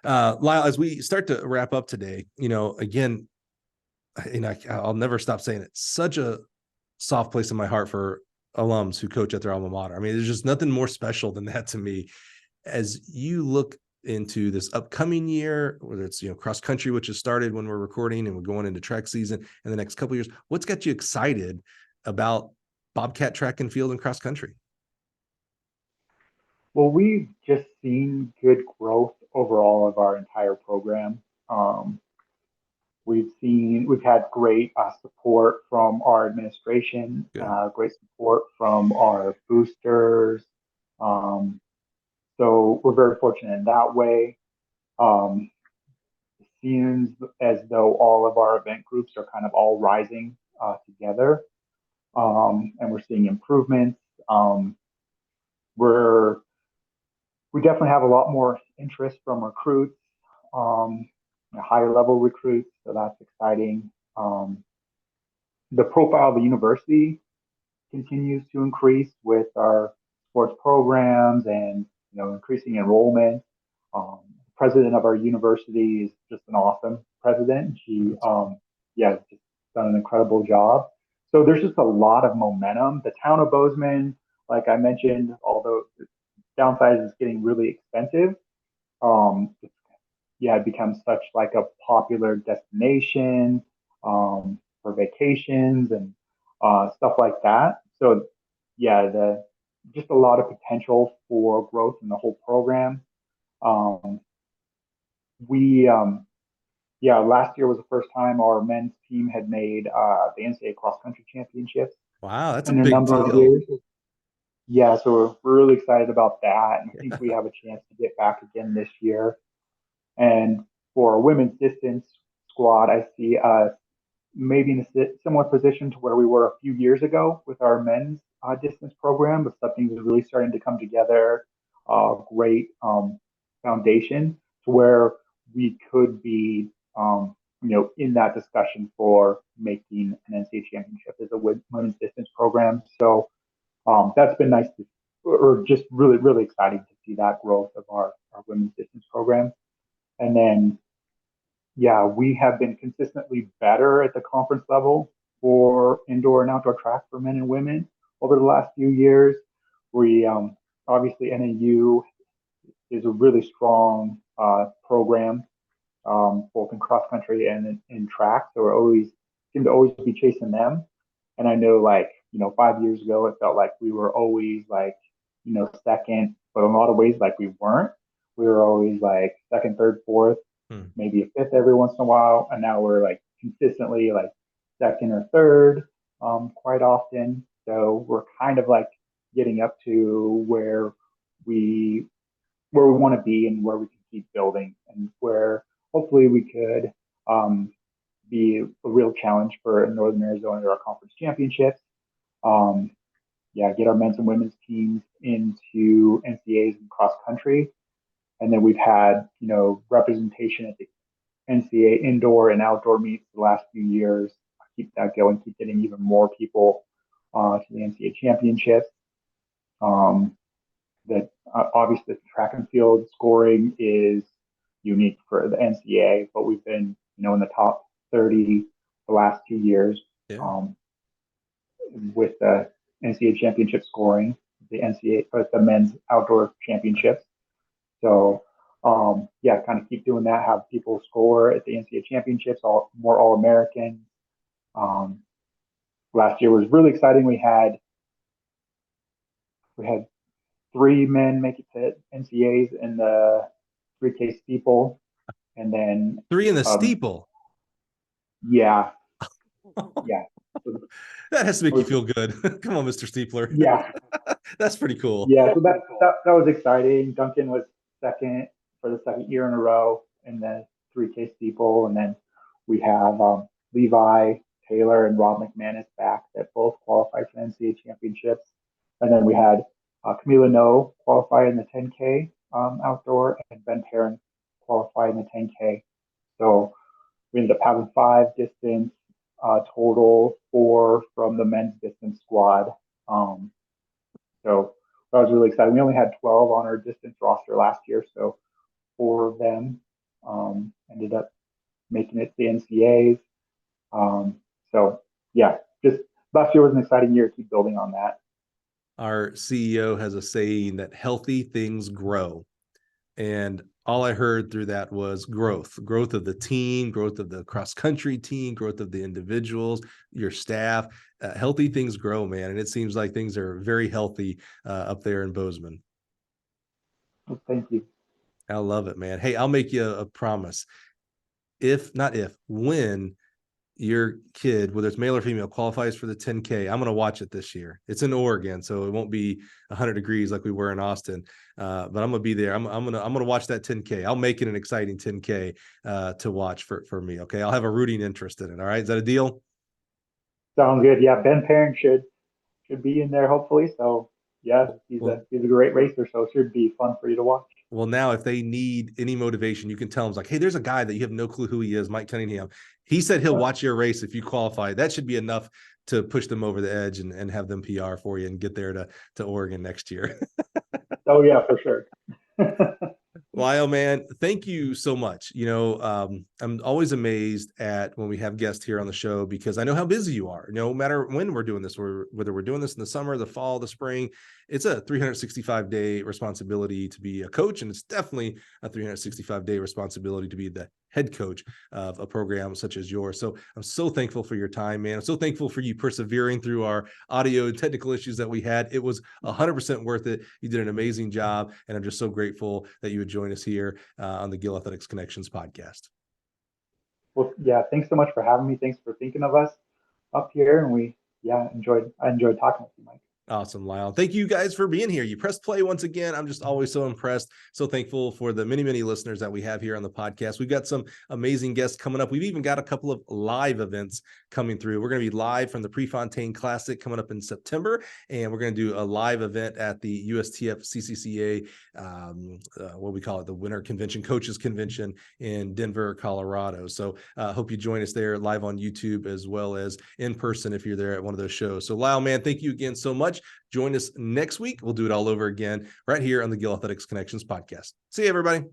Lyle, as we start to wrap up today, again, I'll never stop saying it. Such a soft place in my heart for alums who coach at their alma mater. I mean, there's just nothing more special than that to me. As you look into this upcoming year, whether it's cross country, which has started when we're recording, and we're going into track season in the next couple of years, what's got you excited about Bobcat track and field and cross country? Well, we've just seen good growth overall of our entire program. We've had great support from our administration, great support from our boosters. So we're very fortunate in that way. It seems as though all of our event groups are kind of all rising together, and we're seeing improvements. We definitely have a lot more interest from recruits, higher level recruits, so that's exciting. The profile of the university continues to increase with our sports programs and increasing enrollment. The president of our university is just an awesome president. She just done an incredible job. So there's just a lot of momentum. The town of Bozeman, like I mentioned, although the downside is getting really expensive, it becomes such like a popular destination for vacations and stuff like that. So just a lot of potential for growth in the whole program. Last year was the first time our men's team had made the NCAA cross country championships. Wow, that's a in a big number deal. Of years. Yeah, so we're really excited about that, and I think we have a chance to get back again this year. And for a women's distance squad, I see us maybe in a similar position to where we were a few years ago with our men's distance program, but something is really starting to come together. Great foundation to where we could be, in that discussion for making an NCAA championship as a women's distance program. So that's been nice or just really, really exciting to see that growth of our women's distance program. And then, we have been consistently better at the conference level for indoor and outdoor track for men and women over the last few years. We obviously NAU is a really strong program, both in cross country and in track. So we seem to always be chasing them. And I know, 5 years ago, it felt like we were always second, but in a lot of ways, we weren't. We were always second, third, fourth, maybe a fifth every once in a while. And now we're consistently second or third quite often. So we're kind of getting up to where we want to be and where we can keep building, and where hopefully we could be a real challenge for Northern Arizona or our conference championships. Get our men's and women's teams into NCAAs and cross country. And then we've had, representation at the NCAA indoor and outdoor meets the last few years. Keep that going, keep getting even more people to the NCAA championships. Obviously the track and field scoring is unique for the NCAA, but we've been, in the top 30 the last 2 years. Yeah. With the NCAA championship scoring, the men's outdoor championships. So, kind of keep doing that, have people score at the NCAA championships, more All-Americans. Last year was really exciting. We had 3 men make it to NCAAs in the 3K steeple, and then 3 in the steeple. Yeah. That has to make you feel good. Come on, Mr. Steepler. Yeah. That's pretty cool. Yeah, so that was exciting. Duncan was second for the second year in a row in the 3K steeple, and then we have Levi, Taylor, and Rob McManus back that both qualified for NCAA championships. And then we had Camila No qualify in the 10K outdoor, and Ben Perrin qualify in the 10K. So we ended up having 5 distance total, 4 from the men's distance squad. So that was really exciting. We only had 12 on our distance roster last year, so 4 of them ended up making it to the NCAAs. Just last year was an exciting year. Keep building on that. Our CEO has a saying that healthy things grow. And all I heard through that was growth of the team, growth of the cross-country team, growth of the individuals, your staff. Healthy things grow, man. And it seems like things are very healthy up there in Bozeman. Well, thank you. I love it, man. Hey, I'll make you a promise. When your kid, whether it's male or female, qualifies for the 10K, I'm going to watch it this year. It's in Oregon, so it won't be 100 degrees like we were in Austin. But I'm going to be there. I'm going to watch that 10K. I'll make it an exciting 10K to watch for me. Okay, I'll have a rooting interest in it. All right, is that a deal? Sounds good. Yeah, Ben Perrin should be in there hopefully. So yeah, he's a great racer, so it should be fun for you to watch. Well, now if they need any motivation, you can tell them, like, hey, there's a guy that you have no clue who he is, Mike Cunningham. He said he'll watch your race if you qualify. That should be enough to push them over the edge and have them PR for you and get there to Oregon next year. Oh, yeah, for sure. Lyle, man, thank you so much. I'm always amazed at when we have guests here on the show, because I know how busy you are. No matter when we're doing this, whether we're doing this in the summer, the fall, the spring, it's a 365-day responsibility to be a coach. And it's definitely a 365-day responsibility to be the head coach of a program such as yours. So I'm so thankful for your time, man. I'm so thankful for you persevering through our audio and technical issues that we had. It was 100% worth it. You did an amazing job. And I'm just so grateful that you would join us here on the Gill Athletics Connections podcast. Well, yeah, thanks so much for having me. Thanks for thinking of us up here. And I enjoyed talking with you, Mike. Awesome, Lyle. Thank you guys for being here. You pressed play once again. I'm just always so impressed. So thankful for the many, many listeners that we have here on the podcast. We've got some amazing guests coming up. We've even got a couple of live events coming through. We're going to be live from the Prefontaine Classic coming up in September. And we're going to do a live event at the USTF CCCA, what we call it, the Winter Convention, Coaches Convention in Denver, Colorado. So hope you join us there live on YouTube as well as in person if you're there at one of those shows. So Lyle, man, thank you again so much. Join us next week. We'll do it all over again right here on the Gill Athletics Connections podcast. See you, everybody.